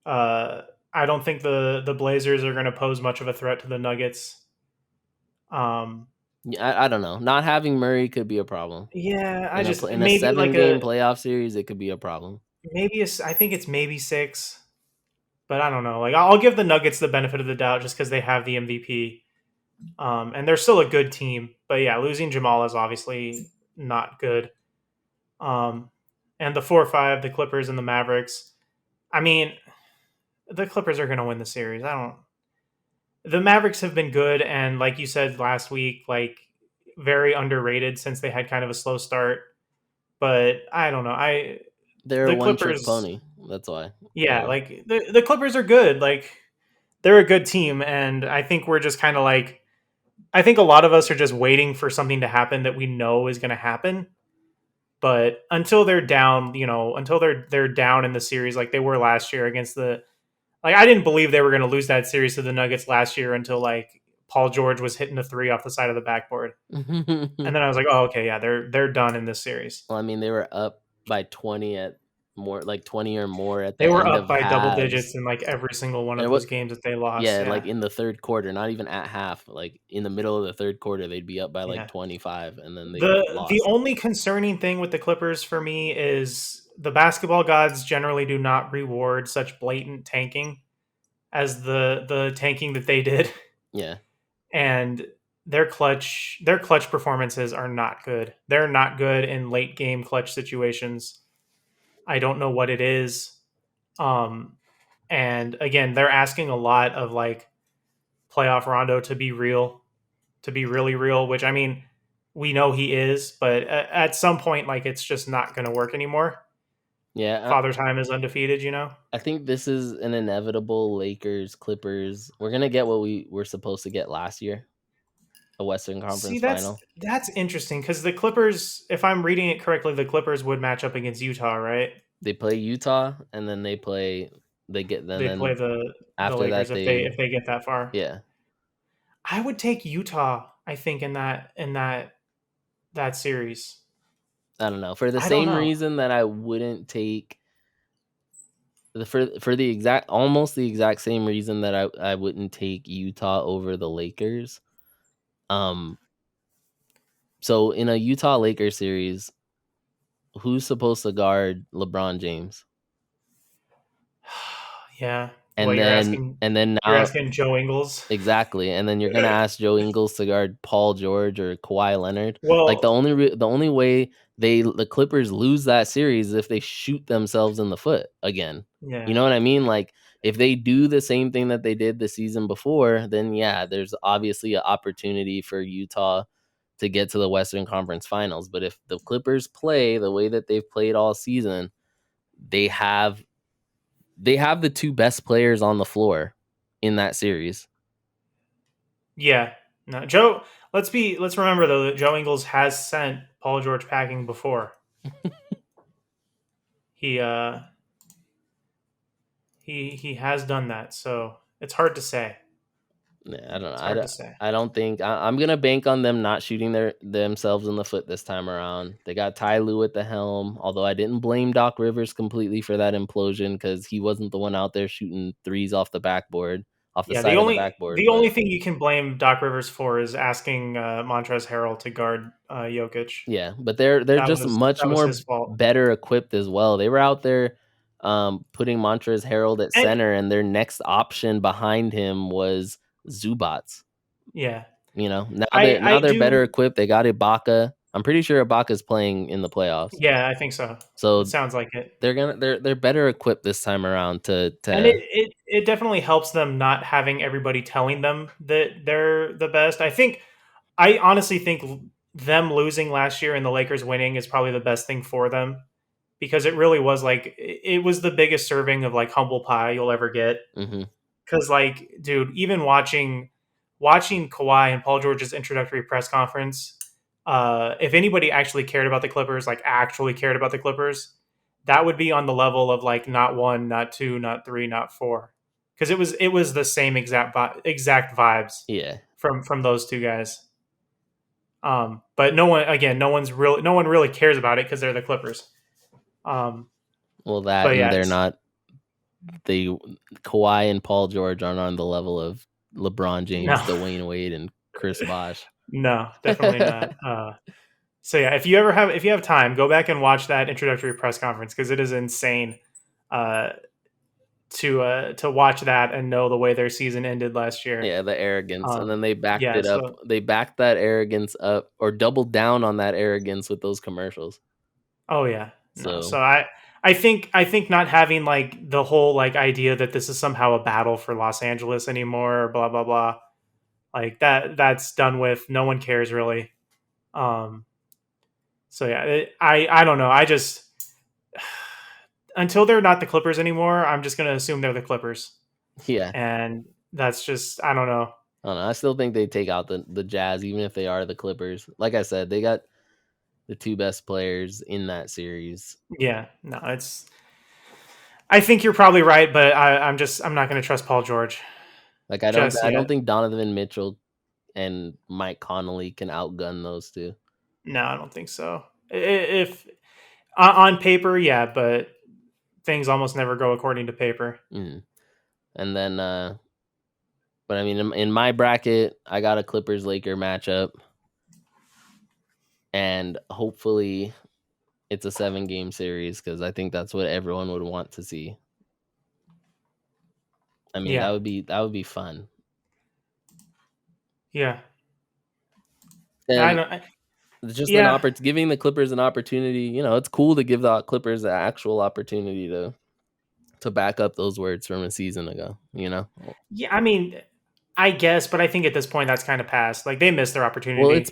[SPEAKER 2] I don't think the Blazers are going to pose much of a threat to the Nuggets.
[SPEAKER 1] I don't know. Not having Murray could be a problem.
[SPEAKER 2] Yeah,
[SPEAKER 1] in a 7-game playoff series, it could be a problem.
[SPEAKER 2] I think it's maybe 6, but I don't know. Like I'll give the Nuggets the benefit of the doubt just because they have the MVP, and they're still a good team. But yeah, losing Jamal is obviously not good. And the 4-5, the Clippers and the Mavericks. I mean, the Clippers are going to win the series. The Mavericks have been good, and like you said last week, like very underrated since they had kind of a slow start. But I don't know.
[SPEAKER 1] They're a
[SPEAKER 2] the
[SPEAKER 1] one-trick
[SPEAKER 2] Clippers,
[SPEAKER 1] pony. That's why.
[SPEAKER 2] yeah, like the Clippers are good. Like they're a good team, and I think we're just kind of like, I think a lot of us are just waiting for something to happen that we know is going to happen. But until they're down, until they're down in the series like they were last year against the, like I didn't believe they were going to lose that series to the Nuggets last year until like Paul George was hitting a three off the side of the backboard, and then I was like, oh okay, yeah, they're done in this series.
[SPEAKER 1] Well, I mean, they were up by 20 at more like 20 or more at
[SPEAKER 2] They
[SPEAKER 1] the
[SPEAKER 2] were
[SPEAKER 1] end
[SPEAKER 2] up
[SPEAKER 1] of
[SPEAKER 2] by double
[SPEAKER 1] halves.
[SPEAKER 2] digits in like every single one of
[SPEAKER 1] And
[SPEAKER 2] those
[SPEAKER 1] what
[SPEAKER 2] games that they lost.
[SPEAKER 1] Yeah,
[SPEAKER 2] Yeah,
[SPEAKER 1] like in the third quarter, not even at half, like in the middle of the third quarter, they'd be up by like
[SPEAKER 2] yeah.
[SPEAKER 1] 25 and then they
[SPEAKER 2] The
[SPEAKER 1] lost.
[SPEAKER 2] only concerning thing with the Clippers for me is the basketball gods generally do not reward such blatant tanking as the tanking that they did.
[SPEAKER 1] Yeah.
[SPEAKER 2] And their clutch performances are not good. They're not good in late game clutch situations. I don't know what it is. Um and again, they're asking a lot of like playoff Rondo to be real, to be really real, which I mean, we know he is, but at some point like it's just not going to work anymore.
[SPEAKER 1] Yeah,
[SPEAKER 2] Father Time is undefeated.
[SPEAKER 1] I think this is an inevitable Lakers Clippers. We're going to get what we were supposed to get last year, a Western
[SPEAKER 2] See,
[SPEAKER 1] Conference
[SPEAKER 2] that's
[SPEAKER 1] final.
[SPEAKER 2] that's interesting because the Clippers, if I'm reading it correctly, the Clippers would match up against Utah, right?
[SPEAKER 1] They play Utah and then they get
[SPEAKER 2] They play
[SPEAKER 1] then
[SPEAKER 2] the
[SPEAKER 1] after
[SPEAKER 2] Lakers
[SPEAKER 1] that
[SPEAKER 2] if they
[SPEAKER 1] they
[SPEAKER 2] if they get that far.
[SPEAKER 1] yeah.
[SPEAKER 2] I would take Utah, I think, in that series.
[SPEAKER 1] I don't know. For the
[SPEAKER 2] I don't
[SPEAKER 1] same
[SPEAKER 2] know.
[SPEAKER 1] reason that I wouldn't take for the exact almost the exact same reason that I wouldn't take Utah over the Lakers. Um so in a Utah Lakers series, who's supposed to guard LeBron James?
[SPEAKER 2] Yeah. What
[SPEAKER 1] And
[SPEAKER 2] you're
[SPEAKER 1] then
[SPEAKER 2] asking?
[SPEAKER 1] and then
[SPEAKER 2] You're
[SPEAKER 1] now
[SPEAKER 2] asking Joe Ingles.
[SPEAKER 1] exactly, and then you're gonna ask Joe Ingles to guard Paul George or Kawhi Leonard. Like
[SPEAKER 2] Well,
[SPEAKER 1] the only way the Clippers lose that series is if they shoot themselves in the foot again. You
[SPEAKER 2] yeah,
[SPEAKER 1] know what I mean? Like if they do the same thing that they did the season before, then yeah, there's obviously an opportunity for Utah to get to the Western Conference Finals. But if the Clippers play the way that they've played all season, they have the two best players on the floor in that series.
[SPEAKER 2] yeah. No, Joe. Let's remember though that Joe Ingles has sent Paul George packing before. He uh he has done that, so it's hard to say.
[SPEAKER 1] Yeah, I don't know.
[SPEAKER 2] It's hard to say.
[SPEAKER 1] I don't think I'm gonna bank on them not shooting themselves in the foot this time around. They got Ty Lue at the helm. Although I didn't blame Doc Rivers completely for that implosion because he wasn't the one out there shooting threes off the backboard, off the
[SPEAKER 2] Yeah, the
[SPEAKER 1] side of the
[SPEAKER 2] only
[SPEAKER 1] backboard.
[SPEAKER 2] the
[SPEAKER 1] But
[SPEAKER 2] only thing you can blame Doc Rivers for is asking Montrezl Harrell to guard Jokic.
[SPEAKER 1] yeah, but they're
[SPEAKER 2] That
[SPEAKER 1] just
[SPEAKER 2] was
[SPEAKER 1] much
[SPEAKER 2] that was
[SPEAKER 1] more
[SPEAKER 2] his fault.
[SPEAKER 1] better equipped as well. They were out there putting Montrezl Harrell at
[SPEAKER 2] And
[SPEAKER 1] center, and their next option behind him was Zubats.
[SPEAKER 2] yeah,
[SPEAKER 1] You know,
[SPEAKER 2] I
[SPEAKER 1] now they're better
[SPEAKER 2] do.
[SPEAKER 1] equipped. They got Ibaka. I'm pretty sure Ibaka's playing in the playoffs.
[SPEAKER 2] Yeah, I think so. It
[SPEAKER 1] So
[SPEAKER 2] sounds like it.
[SPEAKER 1] they're better equipped this time around
[SPEAKER 2] And it,
[SPEAKER 1] to
[SPEAKER 2] it it definitely helps them not having everybody telling them that they're the best. I honestly think them losing last year and the Lakers winning is probably the best thing for them because it really was like it was the biggest serving of like humble pie you'll ever get.
[SPEAKER 1] hmm
[SPEAKER 2] Because like, dude, even watching Kawhi and Paul George's introductory press conference, if anybody actually cared about the Clippers, like actually cared about the Clippers, that would be on the level of like not one, not two, not three, not four, because it was the same exact vibes
[SPEAKER 1] yeah.
[SPEAKER 2] from those two guys. But no one really cares about it because they're the Clippers. Um,
[SPEAKER 1] Well, that
[SPEAKER 2] but
[SPEAKER 1] and
[SPEAKER 2] yeah,
[SPEAKER 1] they're not the Kawhi and Paul George aren't on the level of LeBron James,
[SPEAKER 2] no,
[SPEAKER 1] Dwayne Wade, and Chris Bosh.
[SPEAKER 2] no, definitely not. So yeah, if you have time, go back and watch that introductory press conference because it is insane uh, to watch that and know the way their season ended last year.
[SPEAKER 1] Yeah, the arrogance, and then
[SPEAKER 2] Yeah,
[SPEAKER 1] They backed that arrogance up, or doubled down on that arrogance with those commercials.
[SPEAKER 2] oh yeah, no. So
[SPEAKER 1] So
[SPEAKER 2] I think not having like the whole like idea that this is somehow a battle for Los Angeles anymore, or blah blah blah, like that's done with. No one cares really. Um, so yeah, I don't know. until they're not the Clippers anymore, I'm just going to assume they're the Clippers.
[SPEAKER 1] Yeah.
[SPEAKER 2] And that's just, I don't know.
[SPEAKER 1] I don't know. I still think they take out the Jazz, even if they are the Clippers. Like I said, they got the two best players in that series.
[SPEAKER 2] Yeah, no, I think you're probably right, but I'm not going to trust Paul George.
[SPEAKER 1] Like I
[SPEAKER 2] just
[SPEAKER 1] don't
[SPEAKER 2] yet.
[SPEAKER 1] think Donovan Mitchell and Mike Conley can outgun those two.
[SPEAKER 2] No, I don't think so. If on paper, yeah, but things almost never go according to paper.
[SPEAKER 1] Mm. And then, but I mean, in my bracket, I got a Clippers Laker matchup, and hopefully, it's a 7-game series because I think that's what everyone would want to see. I mean,
[SPEAKER 2] Yeah.
[SPEAKER 1] that would be fun.
[SPEAKER 2] Yeah.
[SPEAKER 1] And
[SPEAKER 2] I don't.
[SPEAKER 1] it's just
[SPEAKER 2] Yeah.
[SPEAKER 1] giving the Clippers an opportunity. You know, it's cool to give the Clippers the actual opportunity to back up those words from a season ago. You know.
[SPEAKER 2] Yeah, I mean, I guess, but I think at this point that's kind of past. Like they missed their opportunity.
[SPEAKER 1] Well, it's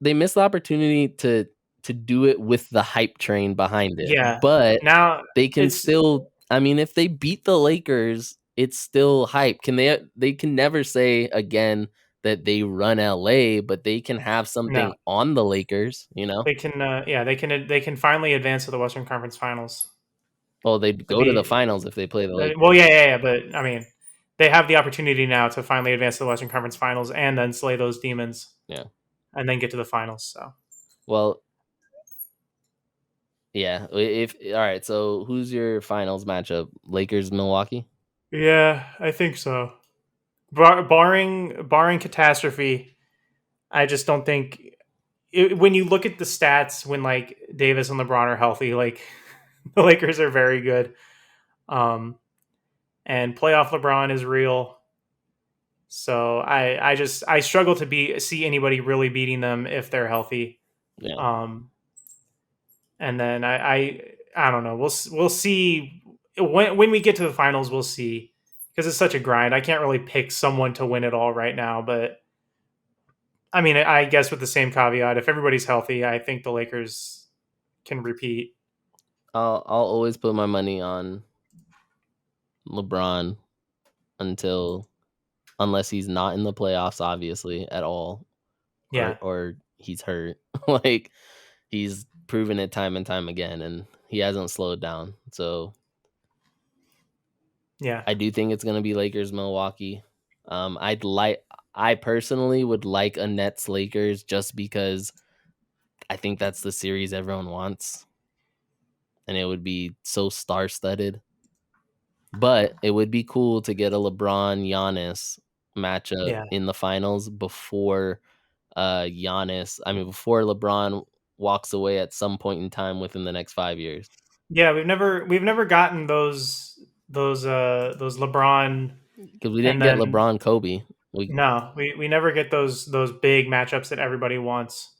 [SPEAKER 1] they missed the opportunity to do it with the hype train behind it.
[SPEAKER 2] Yeah.
[SPEAKER 1] But
[SPEAKER 2] Now
[SPEAKER 1] they can still. I mean, if they beat the Lakers, it's still hype. Can they can never say again that they run LA, but they can have something on the Lakers, you know?
[SPEAKER 2] They can they can finally advance to the Western Conference Finals.
[SPEAKER 1] Well, they'd go to the finals if they play the Lakers.
[SPEAKER 2] Well, yeah, but I mean, they have the opportunity now to finally advance to the Western Conference Finals and then slay those demons.
[SPEAKER 1] Yeah.
[SPEAKER 2] And then get to the finals, so.
[SPEAKER 1] Well, yeah, if all right, so who's your finals matchup? Lakers Milwaukee?
[SPEAKER 2] Yeah, I think so. Barring catastrophe, I just don't think when you look at the stats when like Davis and LeBron are healthy, like the Lakers are very good. And playoff LeBron is real. So I struggle to see anybody really beating them if they're healthy.
[SPEAKER 1] Yeah.
[SPEAKER 2] And then I don't know. We'll see when we get to the finals. We'll see because it's such a grind. I can't really pick someone to win it all right now. But I mean, I guess with the same caveat, if everybody's healthy, I think the Lakers can repeat.
[SPEAKER 1] I'll always put my money on LeBron unless he's not in the playoffs, obviously, at all.
[SPEAKER 2] Yeah.
[SPEAKER 1] Or he's hurt. Like he's proven it time and time again, and he hasn't slowed down. So
[SPEAKER 2] yeah,
[SPEAKER 1] I do think it's gonna be Lakers Milwaukee. I personally would like a Nets Lakers just because I think that's the series everyone wants. And it would be so star studded. But it would be cool to get a LeBron Giannis matchup in the finals before before LeBron walks away at some point in time within the next 5 years.
[SPEAKER 2] Yeah, we've never gotten those LeBron,
[SPEAKER 1] because we didn't get LeBron Kobe.
[SPEAKER 2] We never get those big matchups that everybody wants.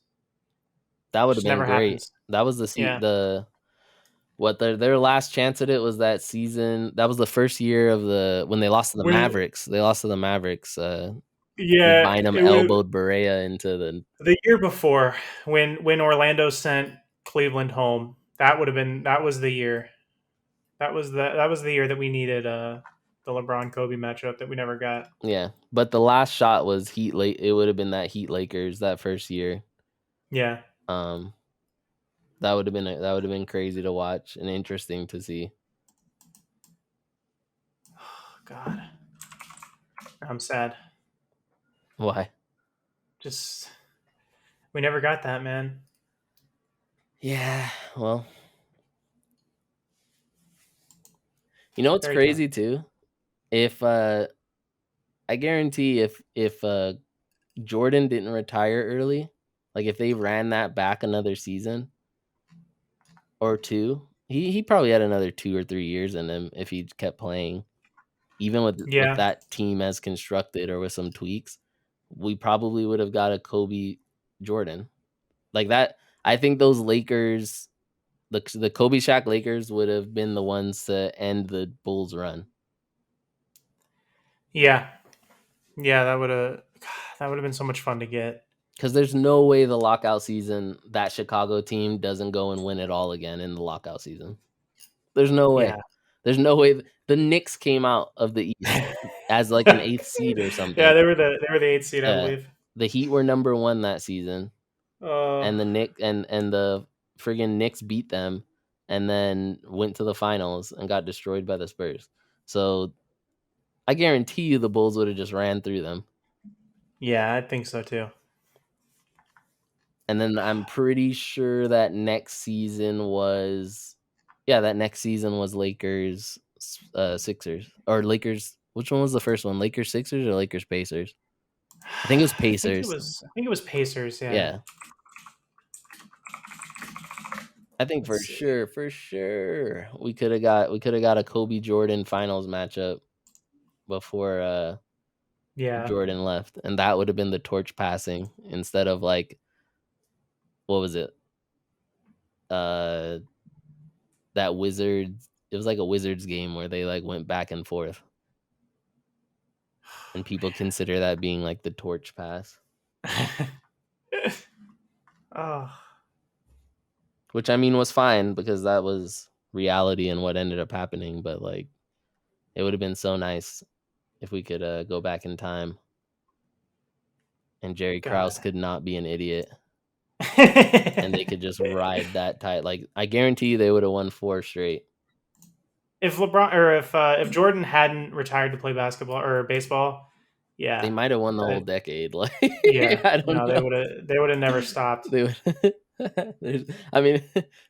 [SPEAKER 1] That would have been great. Happens. That was their last chance at it was that season. That was the first year of when they lost to the Mavericks. They lost to the Mavericks. Bynum elbowed Berea into
[SPEAKER 2] the year before when Orlando sent Cleveland home. That was the year. That was the year that we needed the LeBron Kobe matchup that we never got.
[SPEAKER 1] Yeah, but the last shot was Heat late. It would have been that Heat Lakers that first year.
[SPEAKER 2] Yeah.
[SPEAKER 1] That would have been crazy to watch and interesting to see.
[SPEAKER 2] Oh, God, I'm sad.
[SPEAKER 1] Why?
[SPEAKER 2] Just we never got that, man.
[SPEAKER 1] Yeah, well, you know what's crazy too? If I guarantee if Jordan didn't retire early, like if they ran that back another season or two, he probably had another 2 or 3 years in him if he kept playing. Even with that team as constructed or with some tweaks, we probably would have got a Kobe Jordan. Like that, I think those Lakers, the Kobe Shaq Lakers would have been the ones to end the Bulls run.
[SPEAKER 2] Yeah. Yeah, that would have been so much fun to get.
[SPEAKER 1] Because there's no way the lockout season, that Chicago team doesn't go and win it all again in the lockout season. There's no way.
[SPEAKER 2] Yeah.
[SPEAKER 1] There's no way. The Knicks came out of the East as like an 8th seed or something.
[SPEAKER 2] Yeah, they were the 8th seed, I believe.
[SPEAKER 1] The Heat were number 1 that season, and the Knicks and the friggin' Knicks beat them, and then went to the finals and got destroyed by the Spurs. So I guarantee you the Bulls would have just ran through them.
[SPEAKER 2] Yeah, I think so too.
[SPEAKER 1] And then I'm pretty sure that next season was Lakers, Sixers, or Lakers. Which one was the first one? Lakers, Sixers, or Lakers, Pacers? I think it was Pacers.
[SPEAKER 2] I think it was Pacers. Yeah.
[SPEAKER 1] Yeah. I think for sure, we could have got a Kobe Jordan finals matchup before Jordan left, and that would have been the torch passing instead of like, what was it? That Wizards. It was like a Wizards game where they like went back and forth, and people consider that being like the torch pass.
[SPEAKER 2] Oh.
[SPEAKER 1] Which I mean was fine because that was reality and what ended up happening. But like, it would have been so nice if we could go back in time, and Jerry Krause could not be an idiot, and they could just ride that tight. Like, I guarantee you, they would have won 4 straight.
[SPEAKER 2] If LeBron or if Jordan hadn't retired to play basketball or baseball, yeah,
[SPEAKER 1] they might have won the whole decade. Like,
[SPEAKER 2] yeah,
[SPEAKER 1] I don't know.
[SPEAKER 2] They would have never stopped.
[SPEAKER 1] They would. I mean,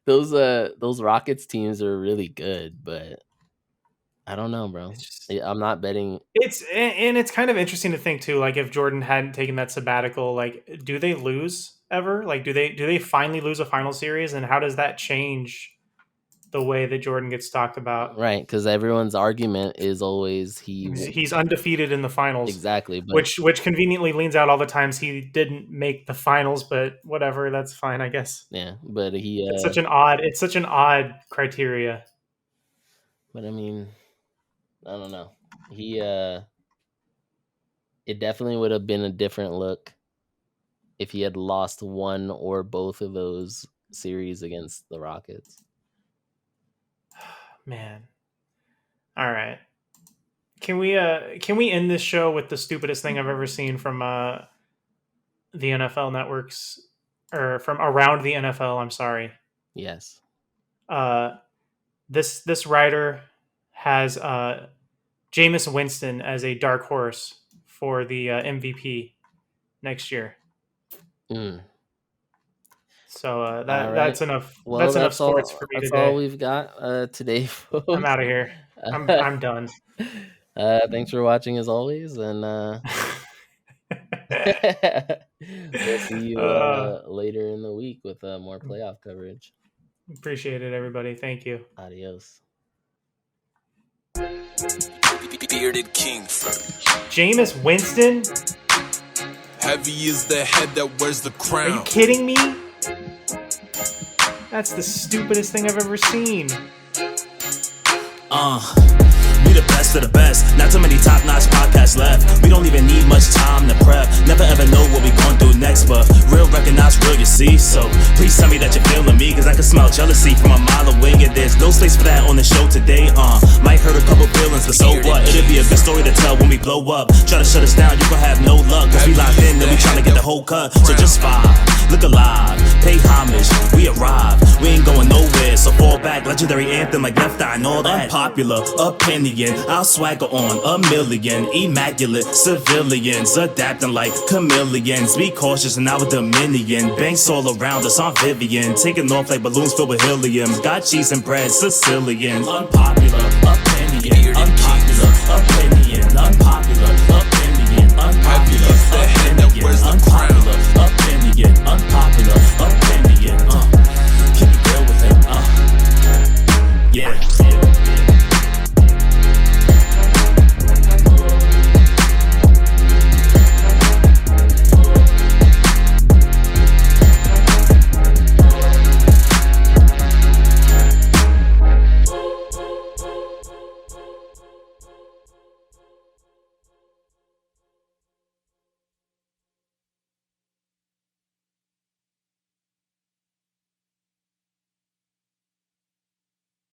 [SPEAKER 1] those Rockets teams are really good, but I don't know, bro. I'm not betting.
[SPEAKER 2] It's kind of interesting to think too. Like, if Jordan hadn't taken that sabbatical, like, do they lose ever? Like, do they finally lose a final series, and how does that change the way that Jordan gets talked about?
[SPEAKER 1] Right, because everyone's argument is always
[SPEAKER 2] he's undefeated in the finals.
[SPEAKER 1] Exactly, but
[SPEAKER 2] which conveniently leans out all the times he didn't make the finals, but whatever, that's fine, I guess.
[SPEAKER 1] Yeah, but
[SPEAKER 2] it's such an odd criteria.
[SPEAKER 1] But I mean, I don't know. It definitely would have been a different look if he had lost one or both of those series against the Rockets.
[SPEAKER 2] Man. All right. Can we end this show with the stupidest thing I've ever seen from the NFL networks, or from around the NFL, I'm sorry.
[SPEAKER 1] Yes.
[SPEAKER 2] This writer has Jameis Winston as a dark horse for the MVP next year. So that's enough. Well, that's enough sports for me today.
[SPEAKER 1] That's all we've got today, folks.
[SPEAKER 2] I'm out of here. I'm done.
[SPEAKER 1] Thanks for watching as always, and we'll see you later in the week with more playoff coverage.
[SPEAKER 2] Appreciate it, everybody. Thank you.
[SPEAKER 1] Adios.
[SPEAKER 3] Bearded king first.
[SPEAKER 2] Jameis Winston.
[SPEAKER 3] Heavy is the head that wears the crown.
[SPEAKER 2] Are you kidding me? That's the stupidest thing I've ever seen.
[SPEAKER 4] We the best of the best. Not too many top-notch podcasts left. We don't even need much time to prep. Never ever know what we gon' do next, but real recognize real, you see. So please tell me that you're feeling me, cause I can smell jealousy from a mile away, and there's no space for that on the show today. Might hurt a couple feelings, but so what? It'll be a good story to tell when we blow up. Try to shut us down, you gon' have no luck, cause we locked in and we tryna get the whole cut. So just vibe, look alive, pay homage, we arrive. We ain't going nowhere, so fall back. Legendary anthem like Left Eye and all that. Unpopular opinion, I'll swagger on a million. Immaculate civilians, adapting like chameleons. Be cautious in our dominion. Banks all around us on Vivian, taking off like balloons filled with helium. Got cheese and bread, Sicilian. Unpopular opinion, unpopular opinion.